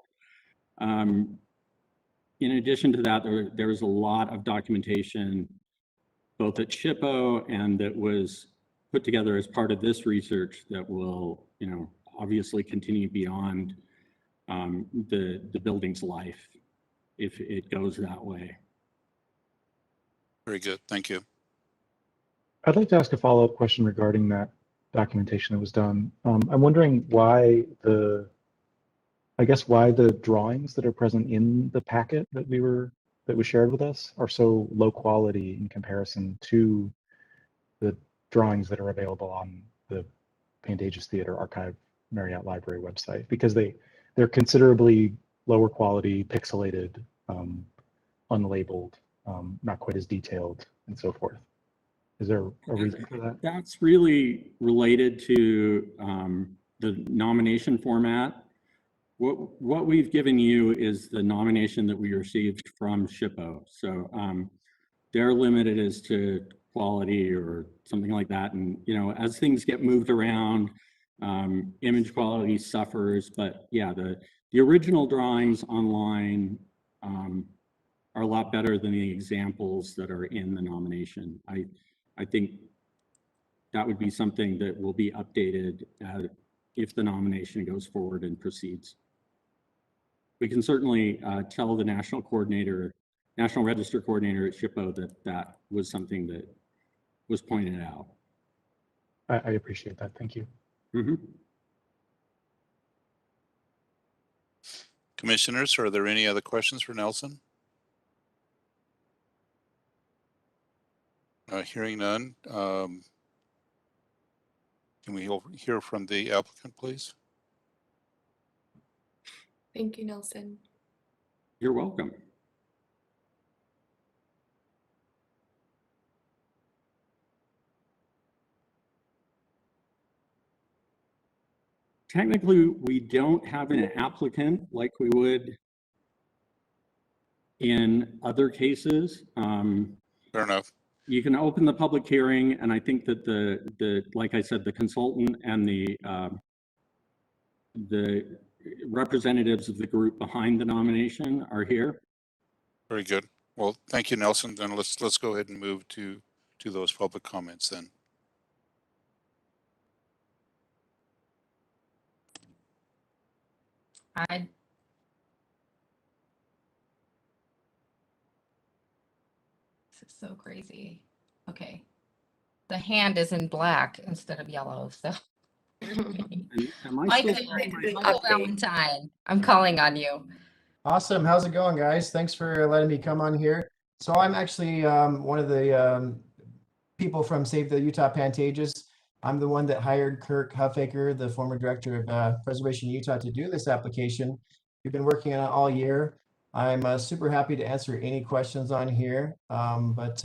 In addition to that, there was a lot of documentation, both at SHPO and that was put together as part of this research that will, obviously continue beyond the building's life if it goes that way. Very good. Thank you. I'd like to ask a follow-up question regarding that documentation that was done. I'm wondering why the drawings that are present in the packet that that was shared with us are so low quality in comparison to the drawings that are available on the Pantages Theater Archive Marriott Library website, because they're considerably lower quality, pixelated, unlabeled, not quite as detailed, and so forth. Is there a reason for that? That's really related to the nomination format. What we've given you is the nomination that we received from SHPO. So they're limited as to quality or something like that. And, you know, as things get moved around, image quality suffers. But yeah, the original drawings online are a lot better than the examples that are in the nomination. I think that would be something that will be updated if the nomination goes forward and proceeds. We can certainly tell the National Register Coordinator at SHPO that that was something that was pointed out. I appreciate that. Thank you. Mm-hmm. Commissioners, are there any other questions for Nelson? Hearing none. Can we hear from the applicant, please? Thank you, Nelson. You're welcome. Technically, we don't have an applicant like we would in other cases. Fair enough. You can open the public hearing, and I think that the like I said, the consultant and the representatives of the group behind the nomination are here. Very good. Well, thank you, Nelson. Then let's go ahead and move to those public comments then. This is so crazy. Okay. The hand is in black instead of yellow, so. Michael Valentine, I'm calling on you. Awesome. How's it going, guys? Thanks for letting me come on here. So I'm actually one of the people from Save the Utah Pantages. I'm the one that hired Kirk Huffaker, the former director of Preservation Utah, to do this application. We've been working on it all year. I'm super happy to answer any questions on here, but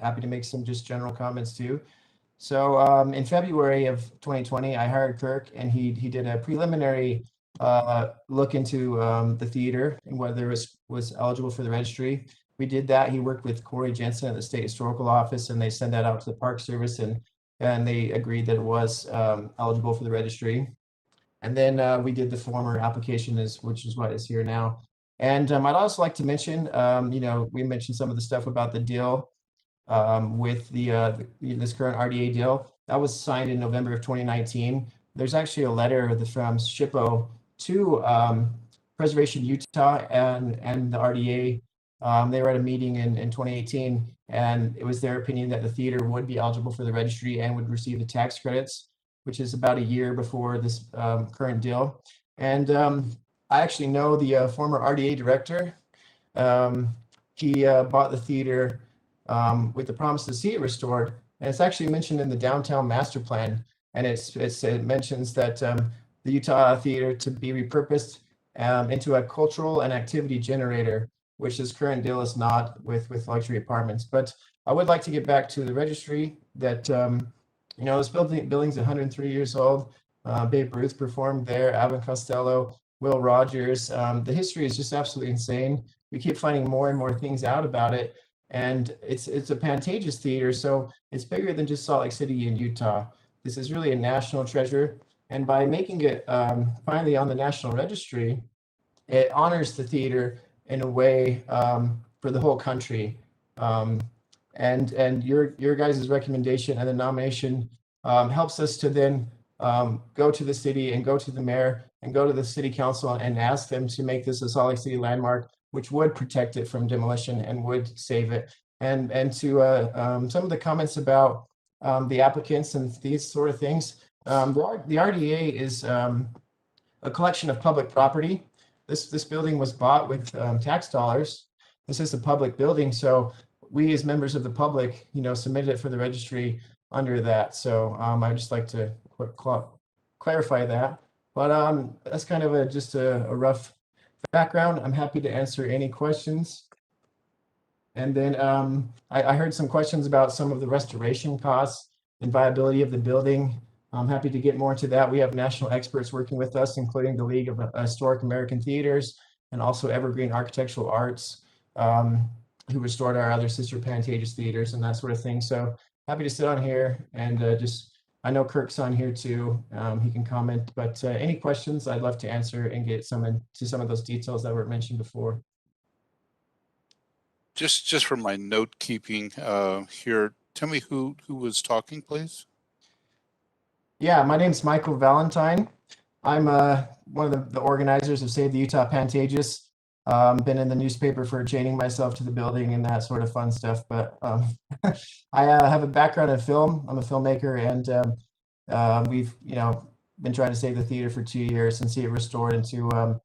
happy to make some just general comments too. So in February of 2020, I hired Kirk, and he did a preliminary look into the theater and whether it was eligible for the registry. We did that. He worked with Corey Jensen at the State Historical Office, and they sent that out to the Park Service, and they agreed that it was eligible for the registry. And then we did the former application, which is what is here now. And I'd also like to mention, you know, we mentioned some of the stuff about the deal with this current RDA deal. That was signed in November of 2019. There's actually a letter from SHPO to Preservation Utah and the RDA. They were at a meeting in 2018, and it was their opinion that the theater would be eligible for the registry and would receive the tax credits, which is about a year before this current deal. And I actually know the former RDA director. He bought the theater with the promise to see it restored. And it's actually mentioned in the downtown master plan. And it mentions that the Utah Theater to be repurposed into a cultural and activity generator, which this current deal is not with luxury apartments. But I would like to get back to the registry that, you know, this building's 103 years old. Babe Ruth performed there, Abbott Costello, Will Rogers. The history is just absolutely insane. We keep finding more and more things out about it. And it's a Pantages theater, so it's bigger than just Salt Lake City in Utah. This is really a national treasure. And by making it finally on the National Registry, it honors the theater in a way for the whole country. And your guys' recommendation and the nomination helps us to then go to the city and go to the mayor and go to the city council and ask them to make this a Salt Lake City landmark, which would protect it from demolition and would save it. And to some of the comments about the applicants and these sort of things, the RDA is a collection of public property. This building was bought with tax dollars, this is a public building, so we as members of the public, submitted it for the registry under that. So I'd just like to clarify that. But that's kind of just a rough background. I'm happy to answer any questions. And then I heard some questions about some of the restoration costs and viability of the building. I'm happy to get more into that. We have national experts working with us, including the League of Historic American Theaters and also Evergreen Architectural Arts, who restored our other sister Pantages theaters and that sort of thing. So happy to sit on here and I know Kirk's on here too. He can comment, but any questions I'd love to answer and get into some of those details that were mentioned before. Just for my note keeping here, tell me who was talking, please. Yeah, my name's Michael Valentine. I'm one of the organizers of Save the Utah Pantages. Been in the newspaper for chaining myself to the building and that sort of fun stuff. But I have a background in film. I'm a filmmaker, and we've been trying to save the theater for 2 years and see it restored into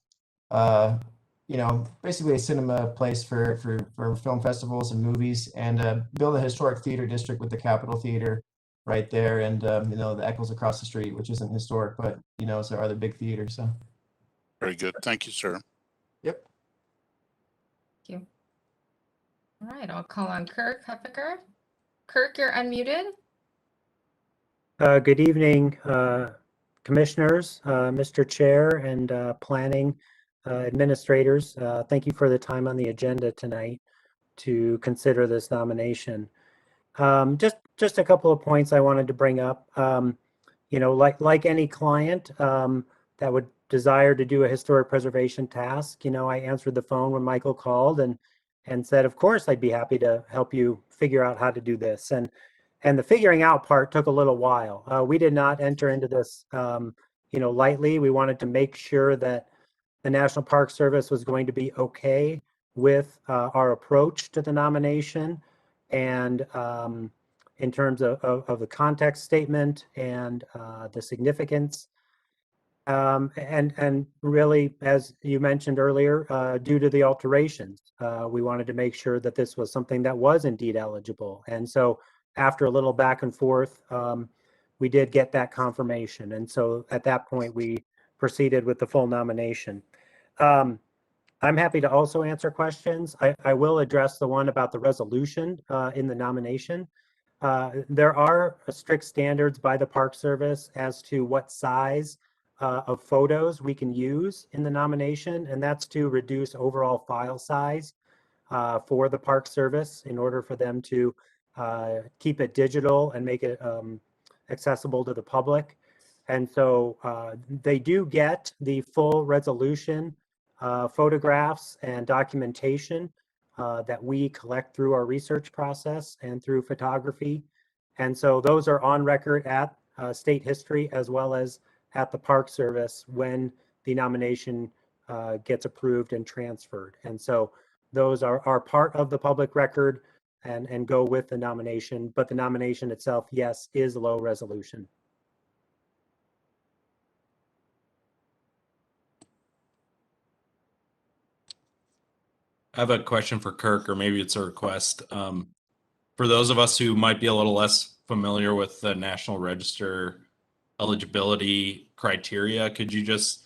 basically a cinema place for film festivals and movies, and build a historic theater district with the Capitol Theater right there, and the Eccles across the street, which isn't historic, but it's our other big theater. So very good. Thank you, sir. Yep. Thank you. All right, I'll call on Kirk Huffaker. Kirk, you're unmuted. Good evening, commissioners, Mr. Chair, and planning administrators. Thank you for the time on the agenda tonight to consider this nomination. Just a couple of points I wanted to bring up. Like any client that would desire to do a historic preservation task, I answered the phone when Michael called and said, of course, I'd be happy to help you figure out how to do this. And the figuring out part took a little while. We did not enter into this, lightly. We wanted to make sure that the National Park Service was going to be okay with our approach to the nomination, and in terms of the context statement and the significance. And really, as you mentioned earlier, due to the alterations, we wanted to make sure that this was something that was indeed eligible. And so after a little back and forth, we did get that confirmation. And so at that point, we proceeded with the full nomination. I'm happy to also answer questions. I will address the one about the resolution in the nomination. There are strict standards by the Park Service as to what size of photos we can use in the nomination, and that's to reduce overall file size for the Park Service in order for them to keep it digital and make it accessible to the public. And so they do get the full resolution photographs and documentation that we collect through our research process and through photography. And so those are on record at State History as well as at the Park Service when the nomination gets approved and transferred. And so those are part of the public record and go with the nomination, but the nomination itself, yes, is low resolution. I have a question for Kirk, or maybe it's a request. For those of us who might be a little less familiar with the National Register eligibility criteria, could you just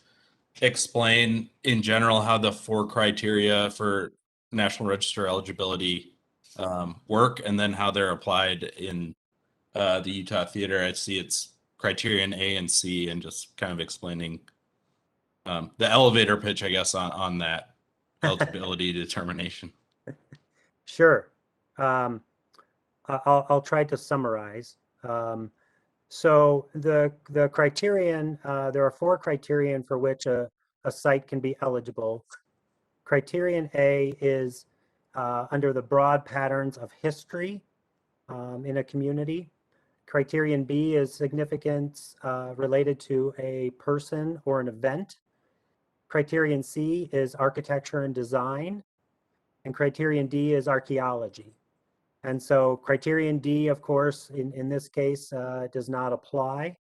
explain in general how the 4 criteria for National Register eligibility work, and then how they're applied in the Utah Theater? I see it's criterion A and C, and just kind of explaining the elevator pitch, I guess, on that eligibility determination. Sure. I'll try to summarize. So the criterion, there are 4 criterion for which a site can be eligible. Criterion A is under the broad patterns of history in a community. Criterion B is significance related to a person or an event. Criterion C is architecture and design. And criterion D is archaeology. And so criterion D, of course, in this case, does not apply.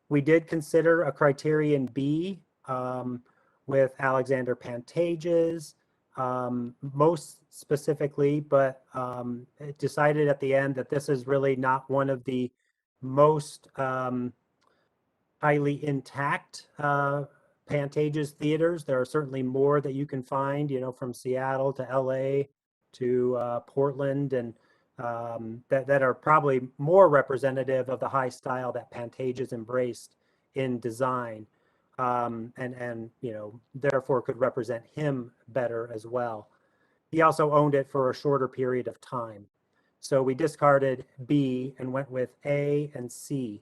We did consider a criterion B with Alexander Pantages most specifically, but it decided at the end that this is really not one of the most highly intact Pantages theaters. There are certainly more that you can find, you know, from Seattle to LA to Portland, and that are probably more representative of the high style that Pantages embraced in design, and you know, therefore could represent him better as well. He also owned it for a shorter period of time. So we discarded B and went with A and C.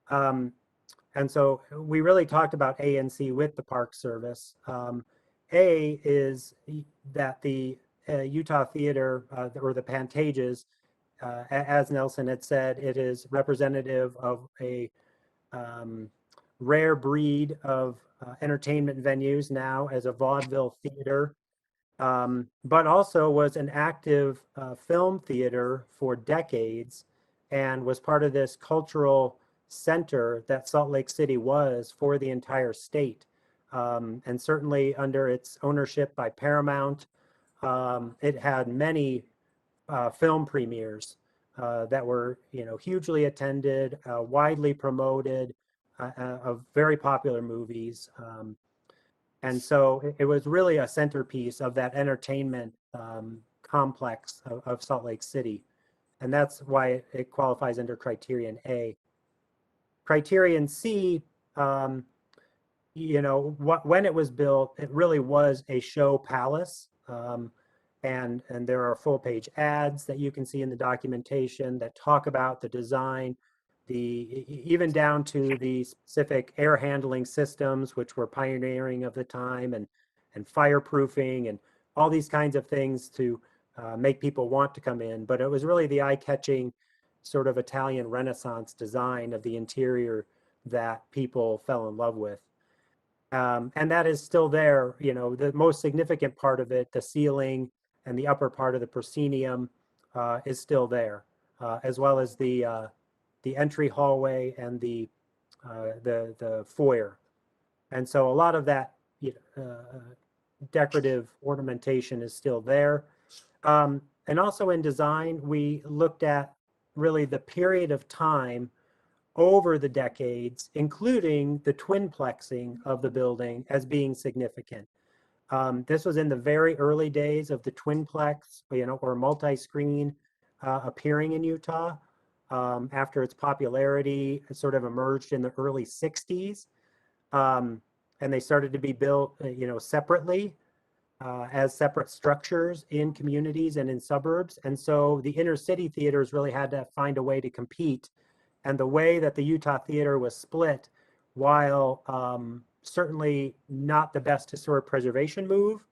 And so we really talked about A and C with the Park Service. A is that the Utah Theater, or the Pantages, as Nelson had said, it is representative of a rare breed of entertainment venues now as a vaudeville theater, but also was an active film theater for decades and was part of this cultural center that Salt Lake City was for the entire state. And certainly under its ownership by Paramount, it had many film premieres that were, you know, hugely attended, widely promoted, of very popular movies. And so it was really a centerpiece of that entertainment complex of Salt Lake City. And that's why it qualifies under Criterion A. Criterion C, you know, when it was built, it really was a show palace. And there are full page ads that you can see in the documentation that talk about the design, even down to the specific air handling systems, which were pioneering of the time, and fireproofing and all these kinds of things to make people want to come in. But it was really the eye-catching sort of Italian Renaissance design of the interior that people fell in love with. And that is still there. You know, the most significant part of it, the ceiling and the upper part of the proscenium, is still there, as well as the entry hallway and the foyer. And so a lot of that decorative ornamentation is still there. And also in design, we looked at really the period of time over the decades, including the twinplexing of the building as being significant. This was in the very early days of the twinplex, you know, or multi-screen appearing in Utah. After its popularity sort of emerged in the early 60s. And they started to be built, you know, separately as separate structures in communities and in suburbs. And so the inner city theaters really had to find a way to compete. And the way that the Utah Theater was split, while certainly not the best historic preservation move,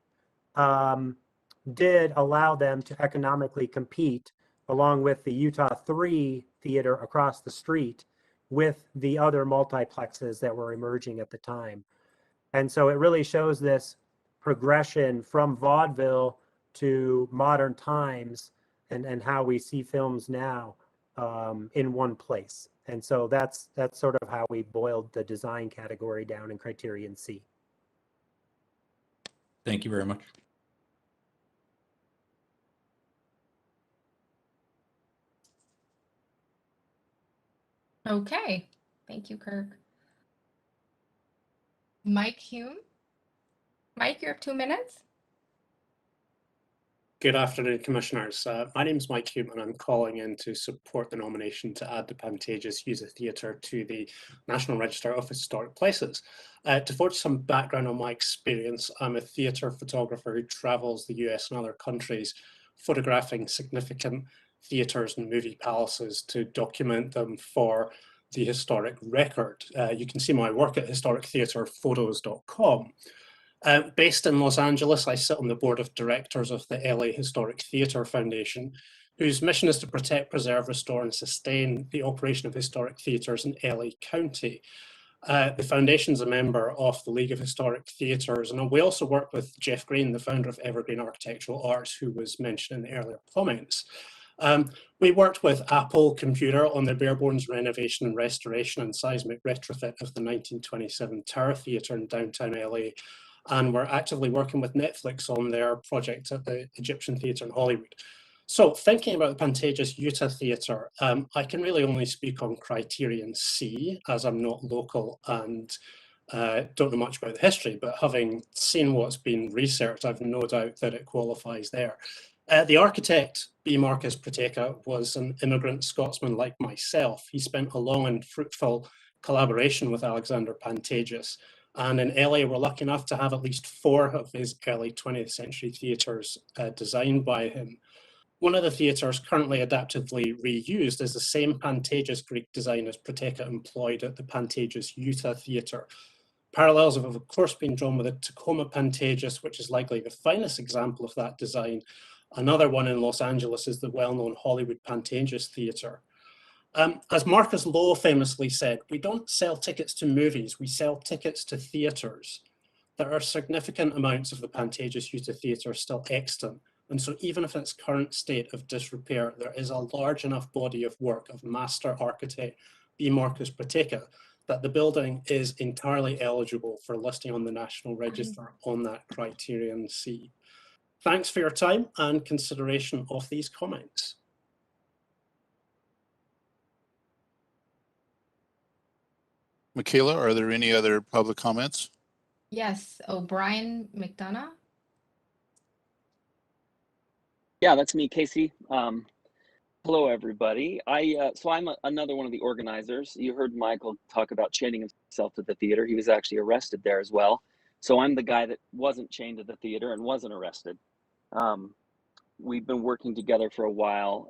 did allow them to economically compete along with the Utah 3 Theater across the street with the other multiplexes that were emerging at the time. And so it really shows this progression from vaudeville to modern times and how we see films now in one place. And so that's sort of how we boiled the design category down in Criterion C. Thank you very much. Okay, thank you, Kirk. Mike Hume. Mike, you have 2 minutes. Good afternoon, Commissioners. My name is Mike Hume, and I'm calling in to support the nomination to add the Pantages User Theatre to the National Register of Historic Places. To afford some background on my experience, I'm a theatre photographer who travels the US and other countries, photographing significant theatres and movie palaces to document them for the historic record. You can see my work at historictheatrephotos.com. Based in Los Angeles, I sit on the board of directors of the LA Historic Theatre Foundation, whose mission is to protect, preserve, restore, and sustain the operation of historic theatres in LA County. The foundation's a member of the League of Historic Theatres, and we also work with Jeff Green, the founder of Evergreen Architectural Arts, who was mentioned in the earlier comments. We worked with Apple Computer on the bare bones renovation and restoration and seismic retrofit of the 1927 Tower Theatre in downtown LA. and we're actively working with Netflix on their project at the Egyptian Theatre in Hollywood. So thinking about the Pantages Utah Theatre, I can really only speak on criterion C, as I'm not local and don't know much about the history, but having seen what's been researched, I've no doubt that it qualifies there. The architect, B. Marcus Prateka, was an immigrant Scotsman like myself. He spent a long and fruitful collaboration with Alexander Pantages. And in LA, we're lucky enough to have at least 4 of his early 20th century theatres designed by him. One of the theatres currently adaptively reused is the same Pantages Greek design as Prateka employed at the Pantages Utah Theatre. Parallels have of course been drawn with the Tacoma Pantages, which is likely the finest example of that design. Another one in Los Angeles is the well-known Hollywood Pantages Theatre. As Marcus Lowe famously said, we don't sell tickets to movies, we sell tickets to theatres. There are significant amounts of the Pantages Utah Theatre still extant, and so even if in its current state of disrepair, there is a large enough body of work of master architect B. Marcus Prateka that the building is entirely eligible for listing on the National Register on that criterion C. Thanks for your time and consideration of these comments. Michaela, are there any other public comments? Yes, O'Brien McDonough. Yeah, that's me, Casey. Hello, everybody. So I'm another one of the organizers. You heard Michael talk about chaining himself to the theater. He was actually arrested there as well. So I'm the guy that wasn't chained to the theater and wasn't arrested. We've been working together for a while,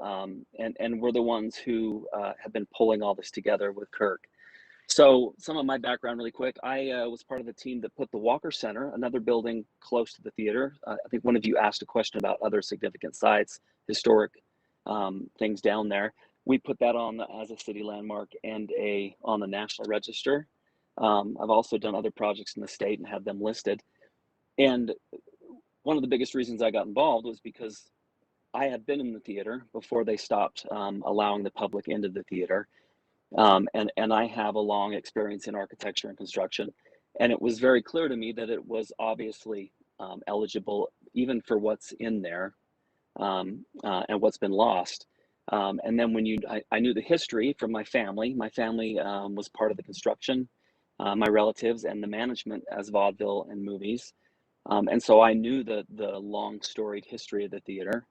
and we're the ones who have been pulling all this together with Kirk. So some of my background really quick, I was part of the team that put the Walker Center, another building close to the theater. I think one of you asked a question about other significant sites, historic things down there. We put that on as a city landmark and on the National Register. I've also done other projects in the state and had them listed. And one of the biggest reasons I got involved was because I had been in the theater before they stopped allowing the public into the theater. And I have a long experience in architecture and construction. And it was very clear to me that it was obviously eligible even for what's in there and what's been lost. And then when I knew the history from my family. My family was part of the construction, my relatives, and the management as vaudeville and movies. And so I knew the long storied history of the theater.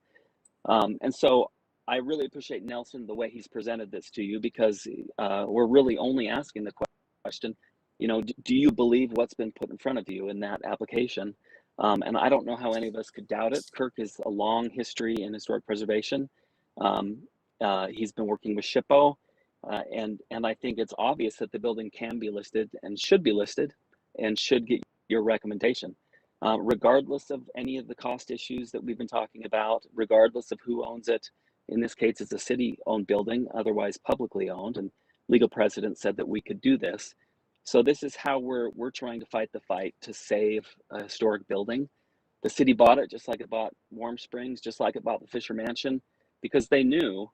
And so I really appreciate Nelson, the way he's presented this to you, because we're really only asking the question, do you believe what's been put in front of you in that application? And I don't know how any of us could doubt it. Kirk has a long history in historic preservation. He's been working with SHPO, and I think it's obvious that the building can be listed and should be listed and should get your recommendation. Regardless of any of the cost issues that we've been talking about, regardless of who owns it. In this case, it's a city-owned building, otherwise publicly owned, and legal precedent said that we could do this. So this is how we're trying to fight the fight to save a historic building. The city bought it just like it bought Warm Springs, just like it bought the Fisher Mansion, because they knew,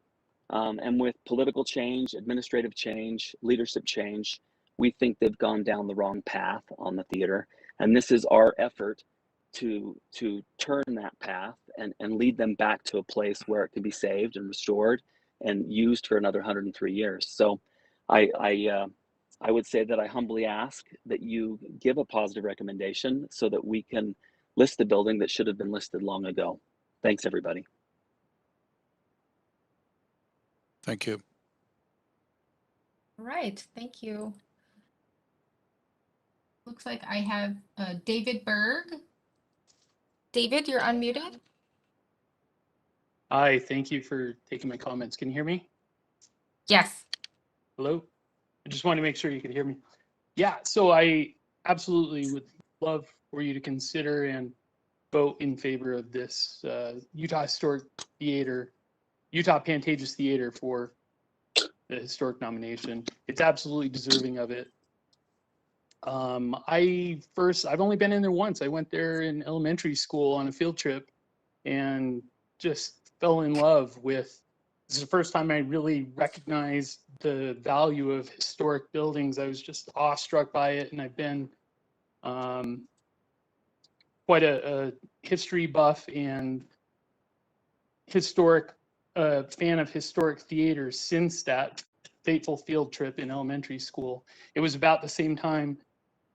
and with political change, administrative change, leadership change, we think they've gone down the wrong path on the theater. And this is our effort to turn that path and lead them back to a place where it can be saved and restored and used for another 103 years. So I would say that I humbly ask that you give a positive recommendation so that we can list the building that should have been listed long ago. Thanks, everybody. Thank you. All right, thank you. Looks like I have David Berg. David, you're unmuted. Hi, thank you for taking my comments. Can you hear me? Yes. Hello? I just wanted to make sure you could hear me. Yeah, so I absolutely would love for you to consider and vote in favor of this Utah Historic Theater, Utah Pantages Theater for the historic nomination. It's absolutely deserving of it. I've only been in there once. I went there in elementary school on a field trip and just fell in love with, this is the first time I really recognized the value of historic buildings. I was just awestruck by it, and I've been quite a history buff and historic fan of historic theater since that fateful field trip in elementary school. It was about the same time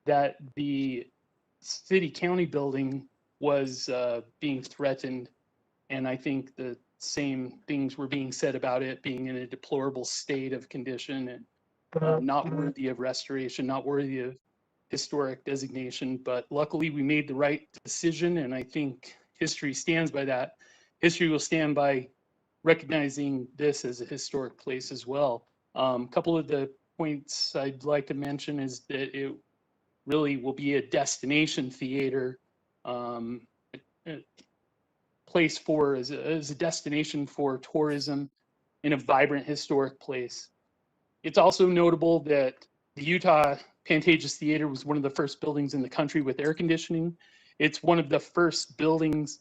that the city county building was being threatened, and I think the same things were being said about it being in a deplorable state of condition and not worthy of restoration, not worthy of historic designation. But luckily we made the right decision, and I think history stands by that. History will stand by recognizing this as a historic place as well. A couple of the points I'd like to mention is that it really will be a destination theater, a place for as a destination for tourism in a vibrant historic place. It's also notable that the Utah Pantages Theater was one of the first buildings in the country with air conditioning. It's one of the first buildings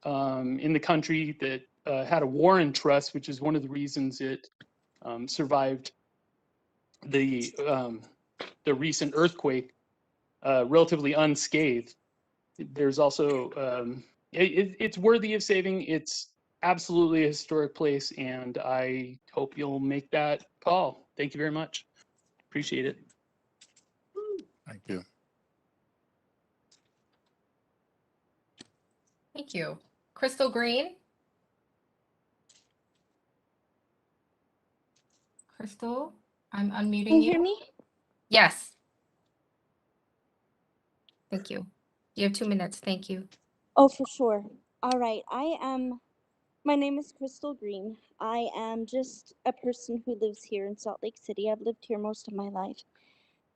in the country that had a Warren Truss, which is one of the reasons it survived the recent earthquake relatively unscathed. There's also it's worthy of saving. It's absolutely a historic place, and I hope you'll make that call. Thank you very much. Appreciate it. Thank you. Thank you. Crystal Green? Crystal, I'm unmuting Can you you. hear me? Yes. Thank you. You have 2 minutes. Thank you. Oh, for sure. All right. My name is Crystal Green. I am just a person who lives here in Salt Lake City. I've lived here most of my life.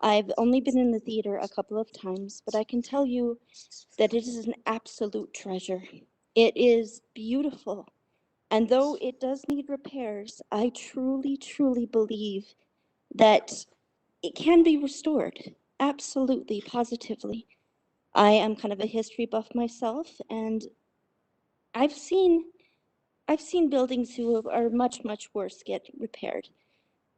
I've only been in the theater a couple of times, but I can tell you that it is an absolute treasure. It is beautiful. And though it does need repairs, I truly, truly believe that it can be restored. Absolutely, positively. I am kind of a history buff myself, and I've seen buildings who are much, much worse get repaired.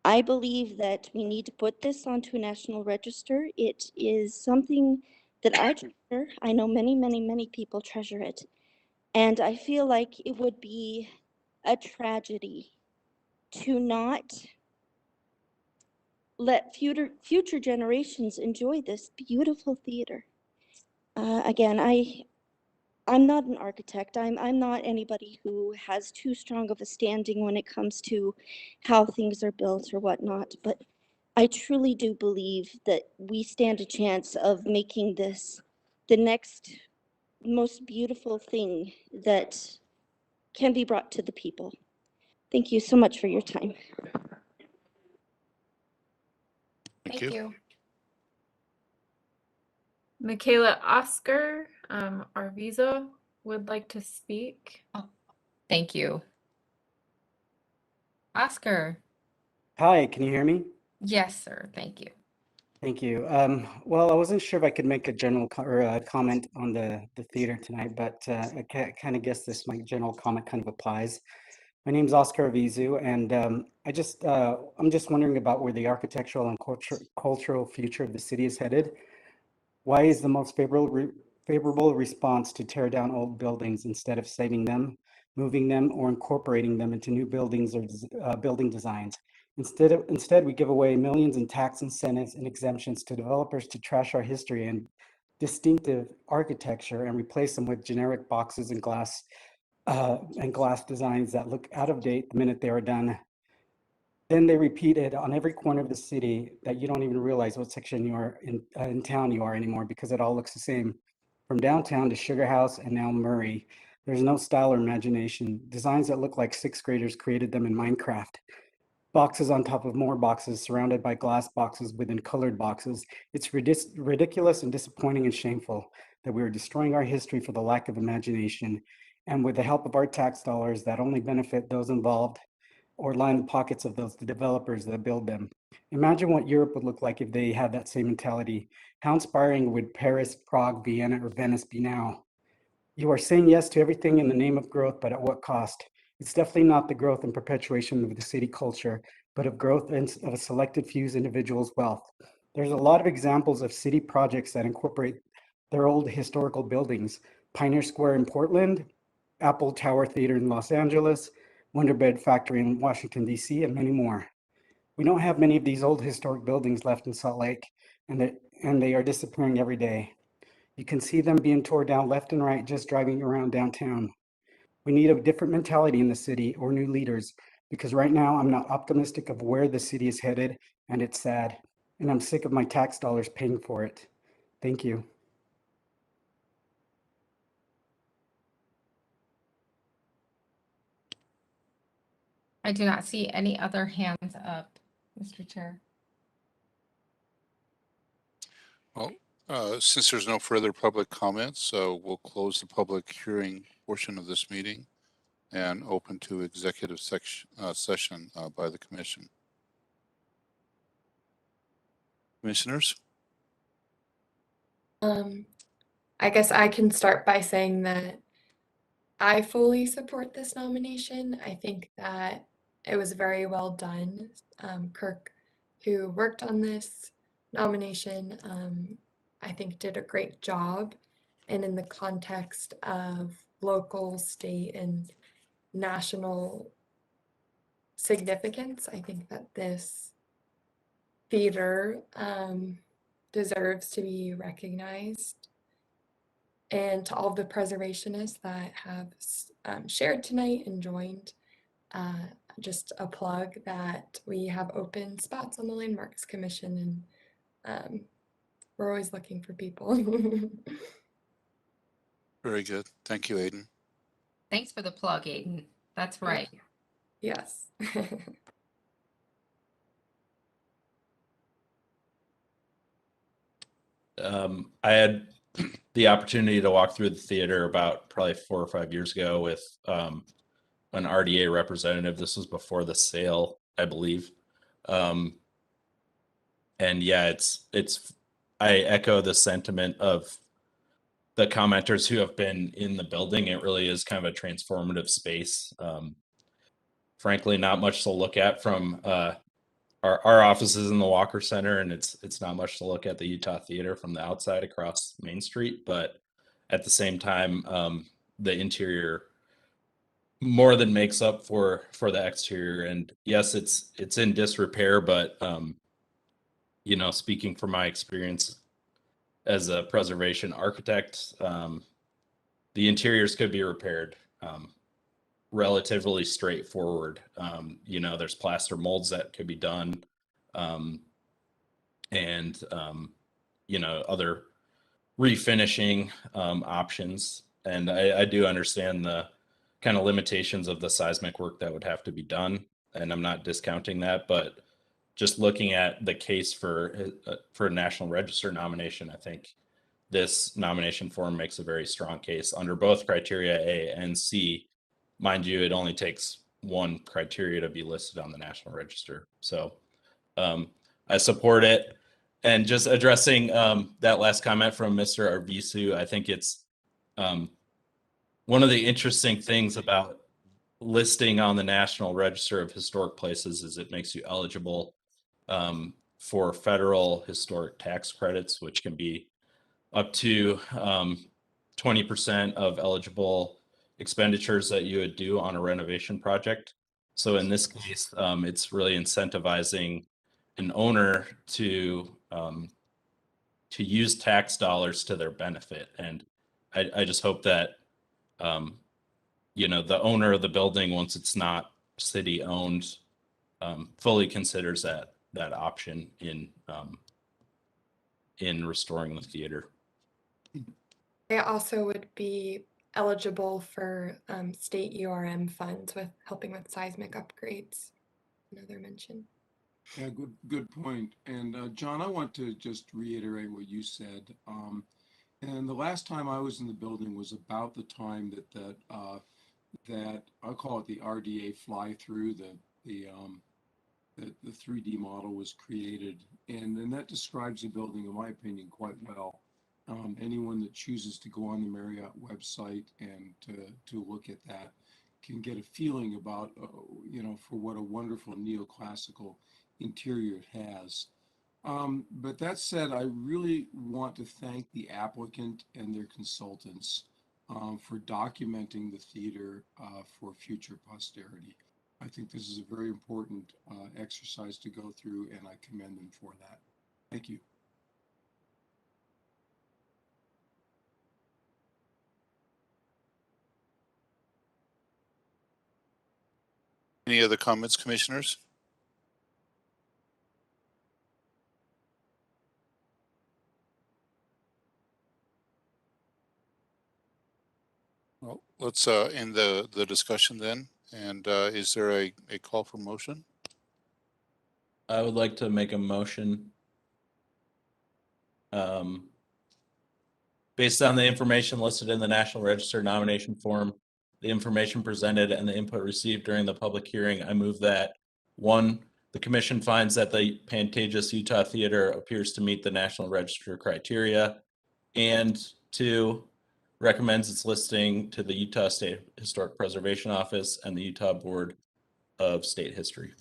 I believe that we need to put this onto a national register. It is something that I treasure. I know many, many, many people treasure it. And I feel like it would be a tragedy to not let future generations enjoy this beautiful theater. Again, I'm not an architect. I'm not anybody who has too strong of a standing when it comes to how things are built or whatnot, but I truly do believe that we stand a chance of making this the next most beautiful thing that can be brought to the people. Thank you so much for your time. Thank you. Michaela Oscar Arvizo would like to speak. Oh, thank you. Oscar. Hi, can you hear me? Yes, sir. Thank you. Thank you. Well, I wasn't sure if I could make a general comment on the theater tonight, but I kind of guess this my general comment kind of applies. My name is Oscar Avizu, and I'm just wondering about where the architectural and cultural future of the city is headed. Why is the most favorable response to tear down old buildings instead of saving them, moving them, or incorporating them into new buildings or building designs? Instead, we give away millions in tax incentives and exemptions to developers to trash our history and distinctive architecture and replace them with generic boxes and glass designs that look out of date the minute they are done. Then they repeat it on every corner of the city that you don't even realize what section you are in town you are anymore because it all looks the same. From downtown to Sugar House and now Murray, there's no style or imagination. Designs that look like sixth graders created them in Minecraft. Boxes on top of more boxes surrounded by glass boxes within colored boxes. It's ridiculous and disappointing and shameful that we are destroying our history for the lack of imagination and with the help of our tax dollars that only benefit those involved or line the pockets of those developers that build them. Imagine what Europe would look like if they had that same mentality. How inspiring would Paris, Prague, Vienna, or Venice be now? You are saying yes to everything in the name of growth, but at what cost? It's definitely not the growth and perpetuation of the city culture, but of growth of a selected few individuals' wealth. There's a lot of examples of city projects that incorporate They're old historical buildings. Pioneer Square in Portland, Apple Tower Theater in Los Angeles, Wonder Bread Factory in Washington, D.C., and many more. We don't have many of these old historic buildings left in Salt Lake, and they are disappearing every day. You can see them being torn down left and right just driving around downtown. We need a different mentality in the city or new leaders, because right now I'm not optimistic of where the city is headed, and it's sad. And I'm sick of my tax dollars paying for it. Thank you. I do not see any other hands up, Mr. Chair. Well, since there's no further public comments, so we'll close the public hearing portion of this meeting and open to executive session by the commission. Commissioners? I guess I can start by saying that I fully support this nomination. I think that it was very well done. Kirk, who worked on this nomination, I think did a great job. And in the context of local, state, and national significance, I think that this theater deserves to be recognized. And to all the preservationists that have shared tonight and joined, just a plug that we have open spots on the Landmarks Commission, and we're always looking for people. Very good. Thank you, Aiden. Thanks for the plug, Aiden. That's right. Yes. I had the opportunity to walk through the theater about probably 4 or 5 years ago with an RDA representative. This was before the sale, I believe. And yeah, I echo the sentiment of the commenters who have been in the building. It really is kind of a transformative space. Frankly, not much to look at from our offices in the Walker Center, and it's not much to look at the Utah Theater from the outside across Main Street. But at the same time, the interior more than makes up for the exterior. And yes, it's in disrepair, but speaking from my experience as a preservation architect, the interiors could be repaired relatively straightforward. There's plaster molds that could be done, and other refinishing options. And I do understand the kind of limitations of the seismic work that would have to be done, and I'm not discounting that, but just looking at the case for a National Register nomination, I think this nomination form makes a very strong case under both criteria A and C. Mind you, it only takes one criteria to be listed on the National Register. So I support it. And just addressing that last comment from Mr. Arvisu, I think it's one of the interesting things about listing on the National Register of Historic Places is it makes you eligible for federal historic tax credits, which can be up to 20% of eligible expenditures that you would do on a renovation project. So in this case, it's really incentivizing an owner to use tax dollars to their benefit. And I just hope that the owner of the building, once it's not city owned, fully considers that option in restoring the theater. They also would be eligible for state URM funds with helping with seismic upgrades. Another mention. Yeah, good point. And John, I want to just reiterate what you said. And the last time I was in the building was about the time that I'll call it the RDA fly through, the 3D model was created, and then that describes the building, in my opinion, quite well. Anyone that chooses to go on the Marriott website and to look at that can get a feeling about, for what a wonderful neoclassical interior it has. But that said, I really want to thank the applicant and their consultants for documenting the theater for future posterity. I think this is a very important exercise to go through, and I commend them for that. Thank you. Any other comments, commissioners? Well, let's end the discussion then. And is there a call for motion? I would like to make a motion. Based on the information listed in the National Register nomination form, the information presented and the input received during the public hearing, I move that 1, the commission finds that the Pantages Utah Theater appears to meet the National Register criteria, and 2, recommends its listing to the Utah State Historic Preservation Office and the Utah Board of State History.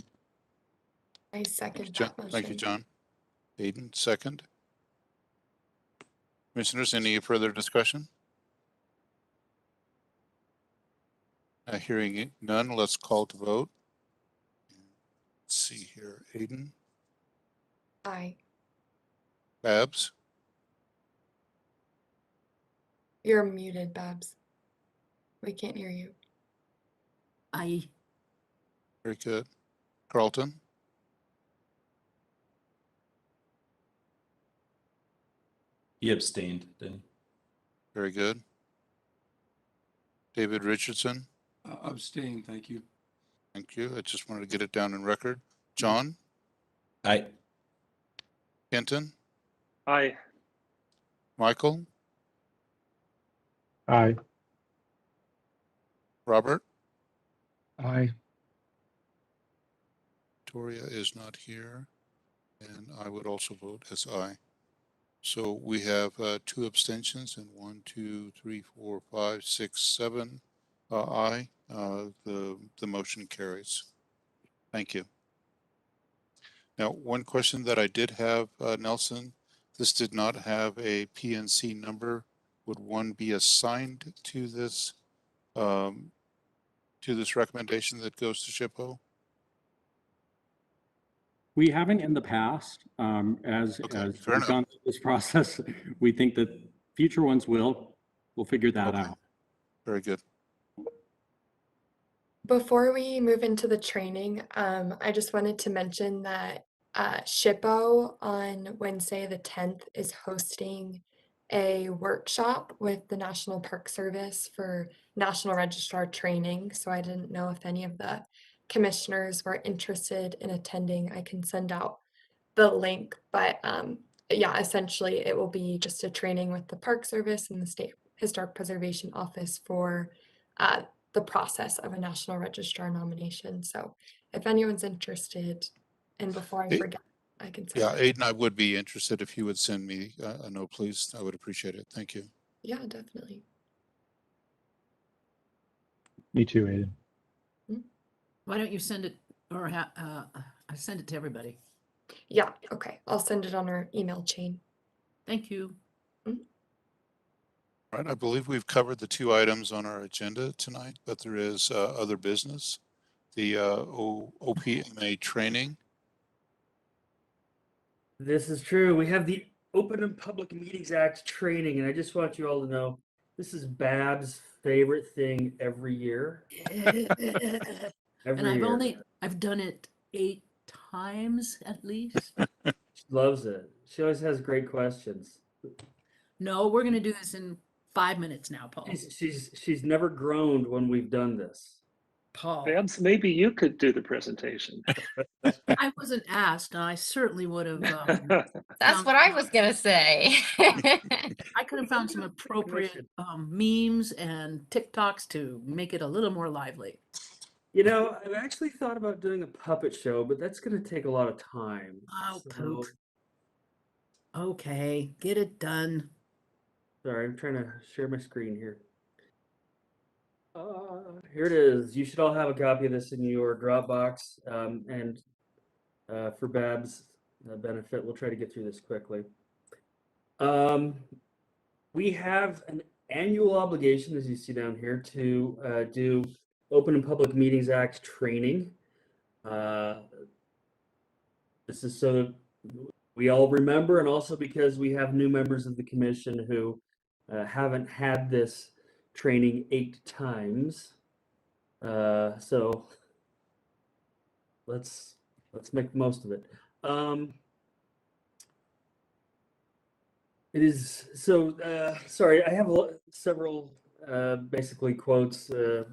I second John, that motion. thank you, John. Aiden, second. Commissioners, any further discussion? Hearing none, let's call to vote. Let's see here. Aiden? Aye. Babs? You're muted, Babs. We can't hear you. Aye. Very good. Carlton? He abstained, didn't he? Very good. David Richardson? Abstain, thank you. Thank you. I just wanted to get it down in record. John? Aye. Kenton? Aye. Michael? Aye. Robert? Aye. Victoria is not here, and I would also vote as aye. So we have 2 abstentions and 1, 2, 3, 4, 5, 6, 7 aye. The motion carries. Thank you. Now, one question that I did have, Nelson, this did not have a PNC number. Would one be assigned to this recommendation that goes to SHPO? We haven't in the past, as we've gone through this process. We think that future ones will. We'll figure that out. Very good. Before we move into the training, I just wanted to mention that SHPO on Wednesday the 10th is hosting a workshop with the National Park Service for National Registrar training. So I didn't know if any of the commissioners were interested in attending. I can send out the link, but yeah, essentially it will be just a training with the Park Service and the State Historic Preservation Office for the process of a National Registrar nomination. So if anyone's interested, and before I forget, I can send Yeah, Aiden, I would be interested if you would send me a note, please. I would appreciate it. Thank you. Yeah, definitely. Me too, Aiden. Why don't you send it, or I send it to everybody? Yeah, okay. I'll send it on our email chain. Thank you. All right, I believe we've covered the 2 items on our agenda tonight, but there is other business. The OPMA training. This is true. We have the Open and Public Meetings Act training, and I just want you all to know this is Bab's favorite thing every year. And I've done it 8 times at least. She loves it. She always has great questions. No, we're gonna do this in 5 minutes now, Paul. She's never groaned when we've done this. Paul. Babs, maybe you could do the presentation. I wasn't asked, and I certainly would have. That's what I was gonna say. I could have found some appropriate memes and TikToks to make it a little more lively. You know, I've actually thought about doing a puppet show, but that's going to take a lot of time. Oh, poop. Okay, get it done. Sorry, I'm trying to share my screen here. Here it is. You should all have a copy of this in your Dropbox. And for Babs, benefit. We'll try to get through this quickly. We have an annual obligation, as you see down here, to do Open and Public Meetings Act training. This is so that we all remember, and also because we have new members of the commission who haven't had this training 8 times. So let's make the most of it. It is so. Sorry, I have several basically quotes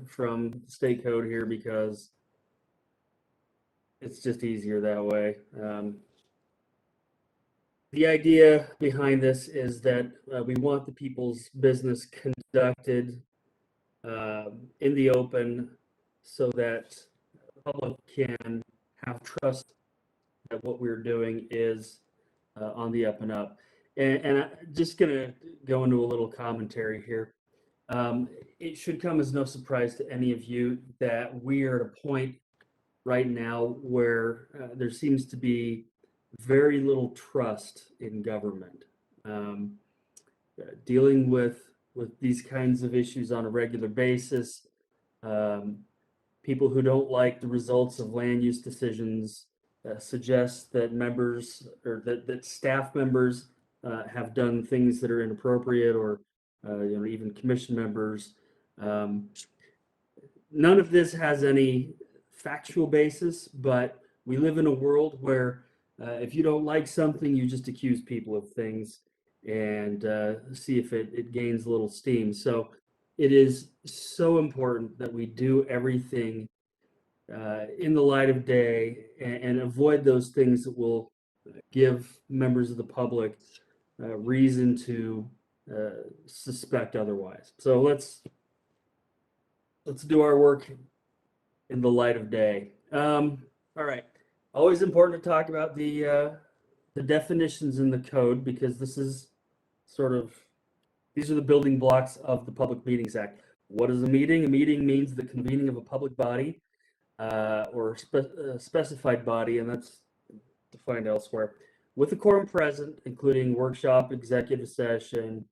from state code here because it's just easier that way. The idea behind this is that we want the people's business conducted in the open so that the public can have trust that what we're doing is on the up and up. And I'm just going to go into a little commentary here. It should come as no surprise to any of you that we are at a point right now where there seems to be very little trust in government. Dealing with these kinds of issues on a regular basis, people who don't like the results of land use decisions suggest that members or that staff members have done things that are inappropriate, or even commission members. None of this has any factual basis, but we live in a world where if you don't like something, you just accuse people of things and see if it gains a little steam. So it is so important that we do everything in the light of day and avoid those things that will give members of the public reason to suspect otherwise. So let's do our work in the light of day. All right. Always important to talk about the definitions in the code, because this is these are the building blocks of the Public Meetings Act. What is a meeting? A meeting means the convening of a public body or specified body, and that's defined elsewhere, with a quorum present, including workshop, executive session,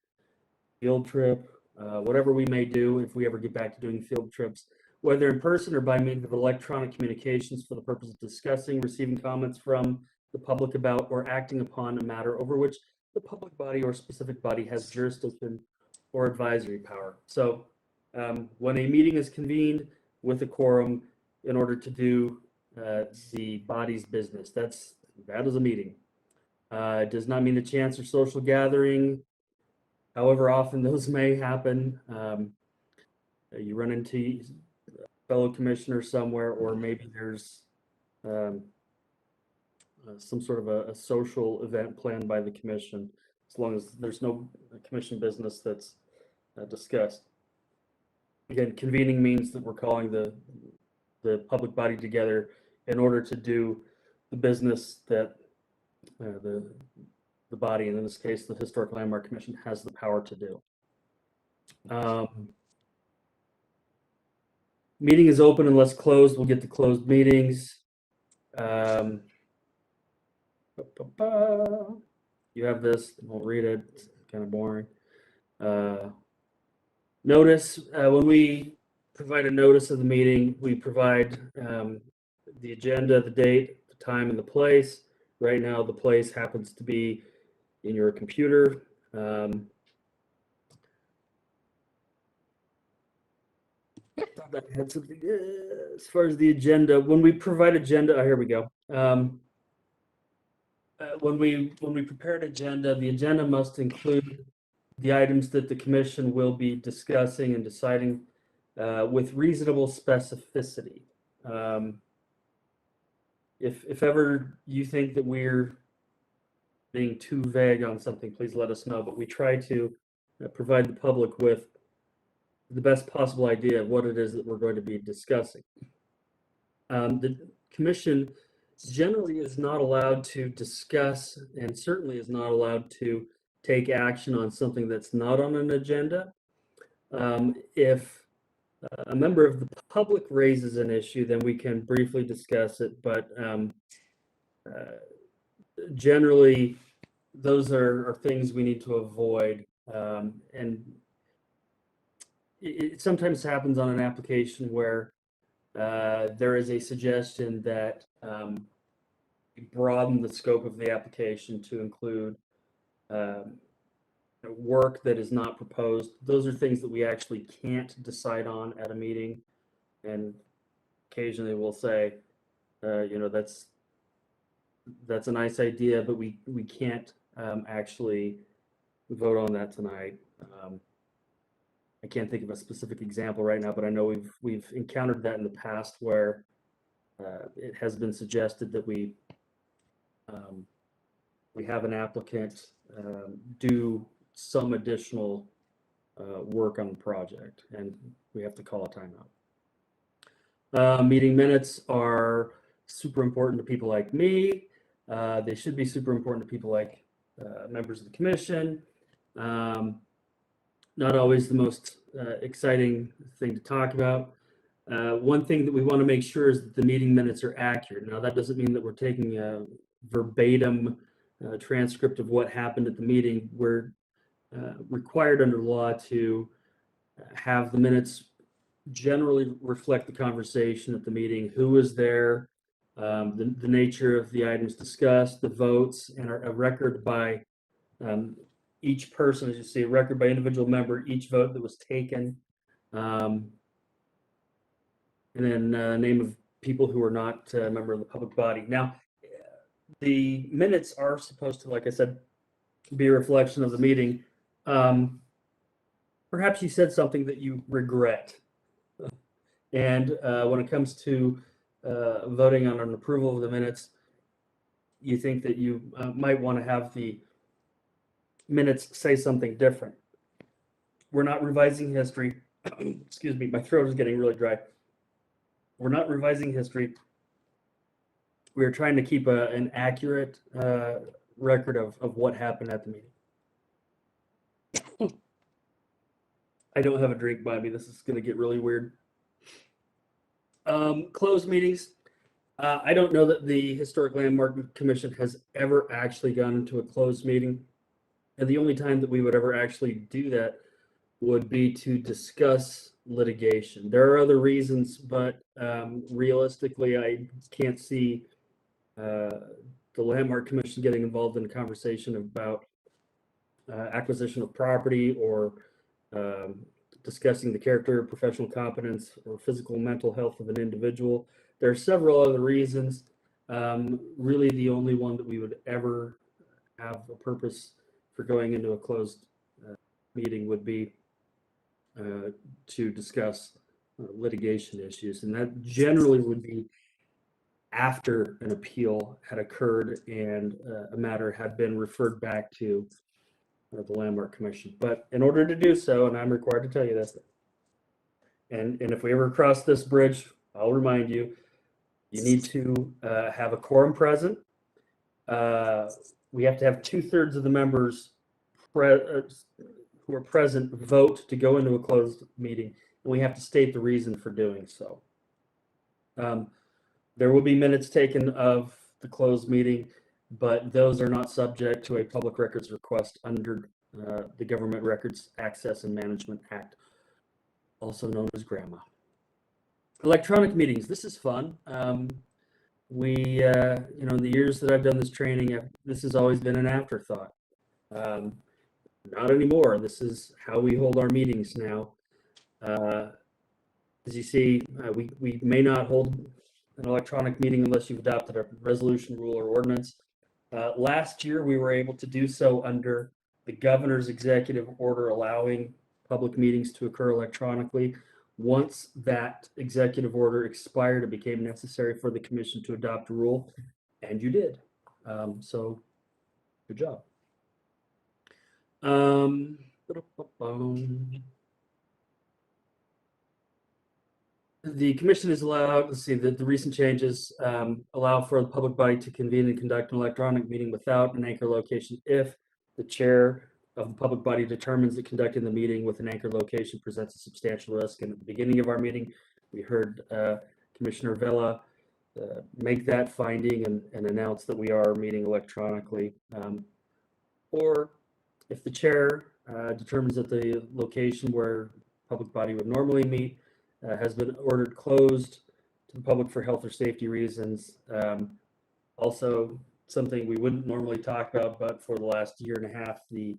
field trip, whatever we may do if we ever get back to doing field trips, whether in person or by means of electronic communications for the purpose of discussing, receiving comments from the public about, or acting upon a matter over which the public body or specific body has jurisdiction or advisory power. So when a meeting is convened with a quorum in order to do the body's business, that is a meeting. It does not mean a chance or social gathering, however often those may happen. You run into a fellow commissioner somewhere, or maybe there's some sort of a social event planned by the commission, as long as there's no commission business that's discussed. Again, convening means that we're calling the public body together in order to do the business that the body, and in this case, the Historic Landmark Commission, has the power to do. Meeting is open unless closed. We'll get to closed meetings. You have this. I won't read it. It's kind of boring. Notice, when we provide a notice of the meeting, we provide the agenda, the date, the time, and the place. Right now, the place happens to be in your computer. That had something as far as the agenda. When we provide agenda, here we go. When we prepare an agenda, the agenda must include the items that the commission will be discussing and deciding with reasonable specificity. If ever you think that we're being too vague on something, please let us know. But we try to provide the public with the best possible idea of what it is that we're going to be discussing. The commission generally is not allowed to discuss, and certainly is not allowed to take action on something that's not on an agenda. If a member of the public raises an issue, then we can briefly discuss it, but generally, those are things we need to avoid. And it sometimes happens on an application where there is a suggestion that broaden the scope of the application to include work that is not proposed. Those are things that we actually can't decide on at a meeting. And occasionally we'll say, that's a nice idea, but we can't actually vote on that tonight. I can't think of a specific example right now, but I know we've encountered that in the past where it has been suggested that we have an applicant do some additional work on the project, and we have to call a timeout. Meeting minutes are super important to people like me. They should be super important to people like members of the commission. Not always the most exciting thing to talk about. One thing that we want to make sure is that the meeting minutes are accurate. Now, that doesn't mean that we're taking a verbatim transcript of what happened at the meeting. We're required under law to have the minutes generally reflect the conversation at the meeting, who was there, the nature of the items discussed, the votes, and a record by each person, as you see, a record by individual member, each vote that was taken, and then name of people who are not a member of the public body. Now, the minutes are supposed to, like I said, be a reflection of the meeting. Perhaps you said something that you regret. And when it comes to voting on an approval of the minutes, you think that you might want to have the minutes say something different. We're not revising history. Excuse me, my throat is getting really dry. We're not revising history. We're trying to keep an accurate record of what happened at the meeting. I don't have a drink by me. This is going to get really weird. Closed meetings. I don't know that the Historic Landmark Commission has ever actually gone into a closed meeting. And the only time that we would ever actually do that would be to discuss litigation. There are other reasons, but realistically, I can't see the Landmark Commission getting involved in a conversation about acquisition of property or discussing the character, professional competence, or physical and mental health of an individual. There are several other reasons. Really, the only one that we would ever have a purpose for going into a closed meeting would be to discuss litigation issues. And that generally would be after an appeal had occurred and a matter had been referred back to the Landmark Commission. But in order to do so, and I'm required to tell you this, and if we ever cross this bridge, I'll remind you, you need to have a quorum present. We have to have 2/3 of the members who are present vote to go into a closed meeting, and we have to state the reason for doing so. There will be minutes taken of the closed meeting, but those are not subject to a public records request under the Government Records Access and Management Act, also known as GRAMA. Electronic meetings, this is fun. In the years that I've done this training, this has always been an afterthought. Not anymore. This is how we hold our meetings now. As you see, we may not hold an electronic meeting unless you've adopted a resolution, rule, or ordinance. Last year, we were able to do so under the governor's executive order allowing public meetings to occur electronically. Once that executive order expired, it became necessary for the commission to adopt a rule, and you did. So, good job. The commission is allowed, let's see, the recent changes allow for the public body to convene and conduct an electronic meeting without an anchor location if the chair of the public body determines that conducting the meeting with an anchor location presents a substantial risk. And at the beginning of our meeting, we heard Commissioner Vela make that finding and announce that we are meeting electronically. Or if the chair determines that the location where public body would normally meet has been ordered closed to the public for health or safety reasons. Also, something we wouldn't normally talk about, but for the last year and a half, the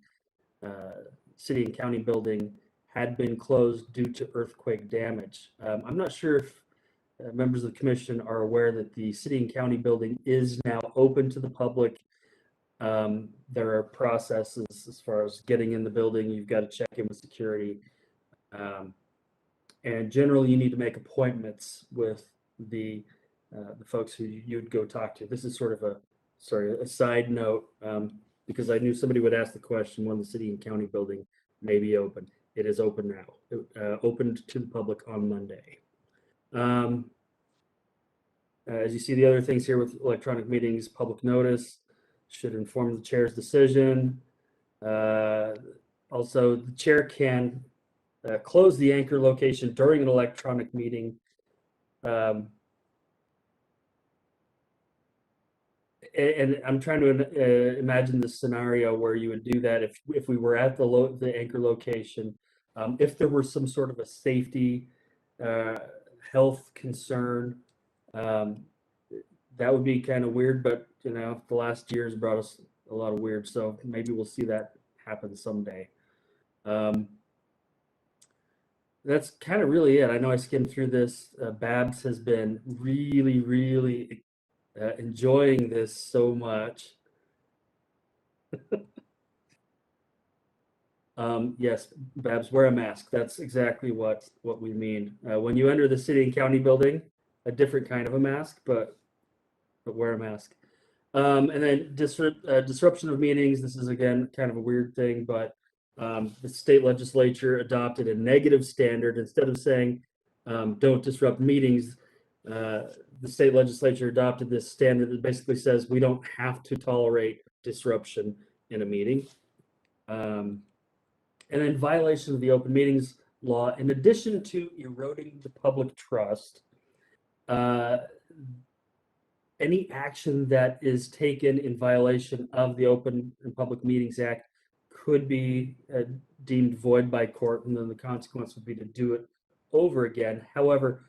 city and county building had been closed due to earthquake damage. I'm not sure if members of the commission are aware that the city and county building is now open to the public. There are processes as far as getting in the building. You've got to check in with security. And generally you need to make appointments with the folks who you'd go talk to. This is sort of a side note, because I knew somebody would ask the question when the city and county building may be open. It is open now. It opened to the public on Monday. As you see, the other things here with electronic meetings, public notice should inform the chair's decision. Also, the chair can close the anchor location during an electronic meeting. And I'm trying to imagine the scenario where you would do that if we were at the anchor location, if there were some sort of a safety, health concern, that would be kind of weird, but you know, the last year has brought us a lot of weird, so maybe we'll see that happen someday. That's kind of really it. I know I skimmed through this. Babs has been really enjoying this so much. Yes, Babs, wear a mask. That's exactly what we mean. When you enter the city and county building, a different kind of a mask, but wear a mask. And then disruption of meetings. This is again kind of a weird thing, but the state legislature adopted a negative standard. Instead of saying don't disrupt meetings, the state legislature adopted this standard that basically says we don't have to tolerate disruption in a meeting. And then violation of the open meetings law, in addition to eroding the public trust, any action that is taken in violation of the Open and Public Meetings Act could be deemed void by court, and then the consequence would be to do it over again. However,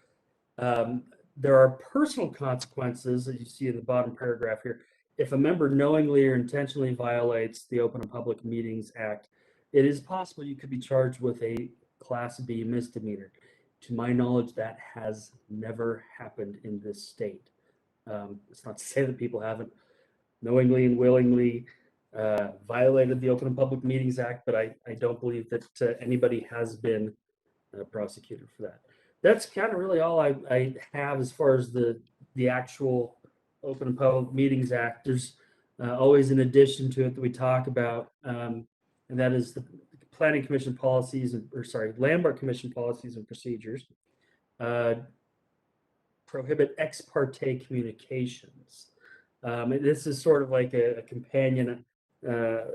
there are personal consequences, as you see in the bottom paragraph here. If a member knowingly or intentionally violates the Open and Public Meetings Act, it is possible you could be charged with a Class B misdemeanor. To my knowledge, that has never happened in this state. It's not to say that people haven't knowingly and willingly violated the Open and Public Meetings Act, but I don't believe that anybody has been prosecuted for that. That's kind of really all I have as far as the actual Open and Public Meetings Act. There's always an addition to it that we talk about, and that is the Planning Commission policies, Landmark Commission policies and procedures. Prohibit ex parte communications. This is sort of like a companion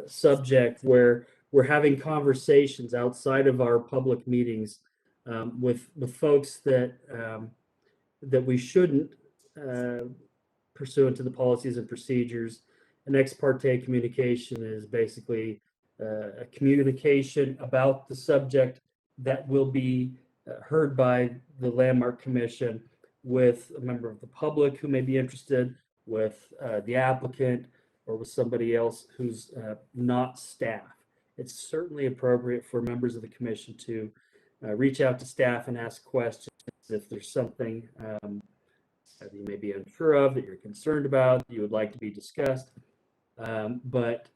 subject where we're having conversations outside of our public meetings with folks that we shouldn't, pursuant to the policies and procedures. An ex parte communication is basically a communication about the subject that will be heard by the Landmark Commission with a member of the public who may be interested, with the applicant, or with somebody else who's not staff. It's certainly appropriate for members of the commission to reach out to staff and ask questions if there's something that you may be unsure of, that you're concerned about, that you would like to be discussed. But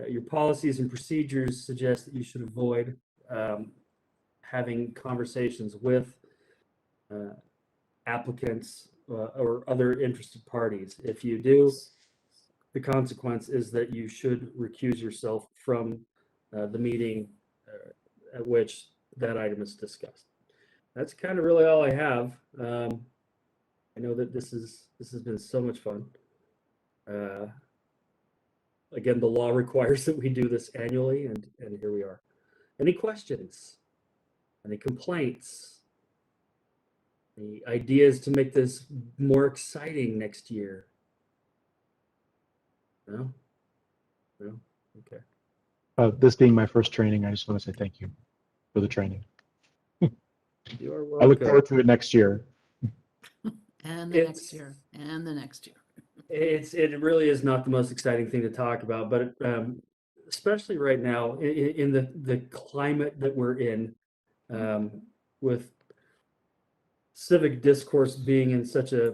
your policies and procedures suggest that you should avoid having conversations with applicants or other interested parties. If you do, the consequence is that you should recuse yourself from the meeting at which that item is discussed. That's kind of really all I have. I know that this has been so much fun. Again, the law requires that we do this annually, and here we are. Any questions? Any complaints? Any ideas to make this more exciting next year? No? No? Okay. This being my first training, I just want to say thank you for the training. You are I look welcome. forward to it next year. And the next year, and the next year. It really is not the most exciting thing to talk about, but especially right now in the climate that we're in, with civic discourse being in such a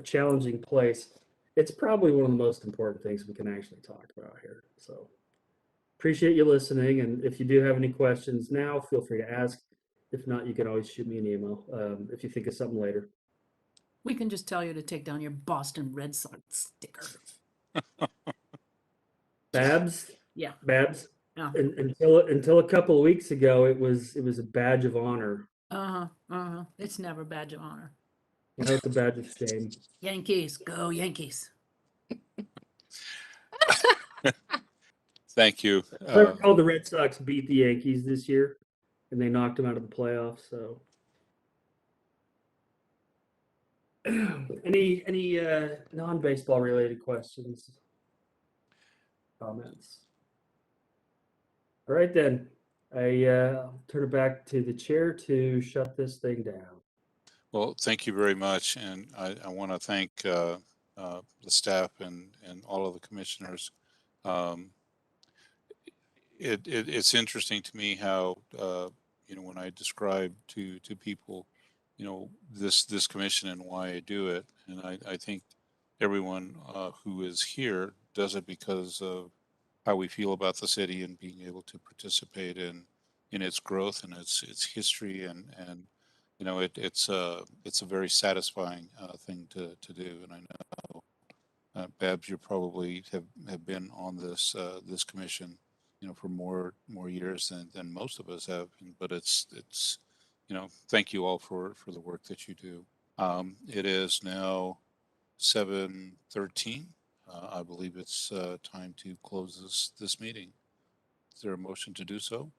challenging place, it's probably one of the most important things we can actually talk about here. So appreciate you listening, and if you do have any questions now, feel free to ask. If not, you can always shoot me an email if you think of something later. We can just tell you to take down your Boston Red Sox sticker. Babs? Yeah. Babs? Yeah. Until a couple of weeks ago, it was a badge of honor. It's never a badge of honor. Now it's a badge of shame. Yankees, go Yankees. Thank you. I recall the Red Sox beat the Yankees this year, and they knocked them out of the playoffs. So, any non-baseball related questions, comments? All right, then. I'll turn it back to the chair to shut this thing down. Well, thank you very much, and I want to thank the staff and all of the commissioners. It's interesting to me how when I describe to people, this commission and why I do it, and I think everyone who is here does it because of how we feel about the city and being able to participate in its growth and its history, and it's a very satisfying thing to do. And I know Babs, you probably have been on this commission for more years than most of us have, but it's thank you all for the work that you do. It is now 7:13. I believe it's time to close this meeting. Is there a motion to do so?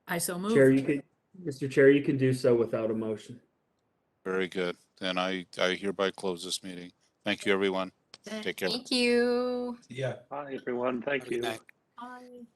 I so move. Chair, Mr. Chair, you can do so without a motion. Very good. Then I hereby close this meeting. Thank you, everyone. Take care. Thank you. Yeah. Hi, everyone. Thank you. Bye.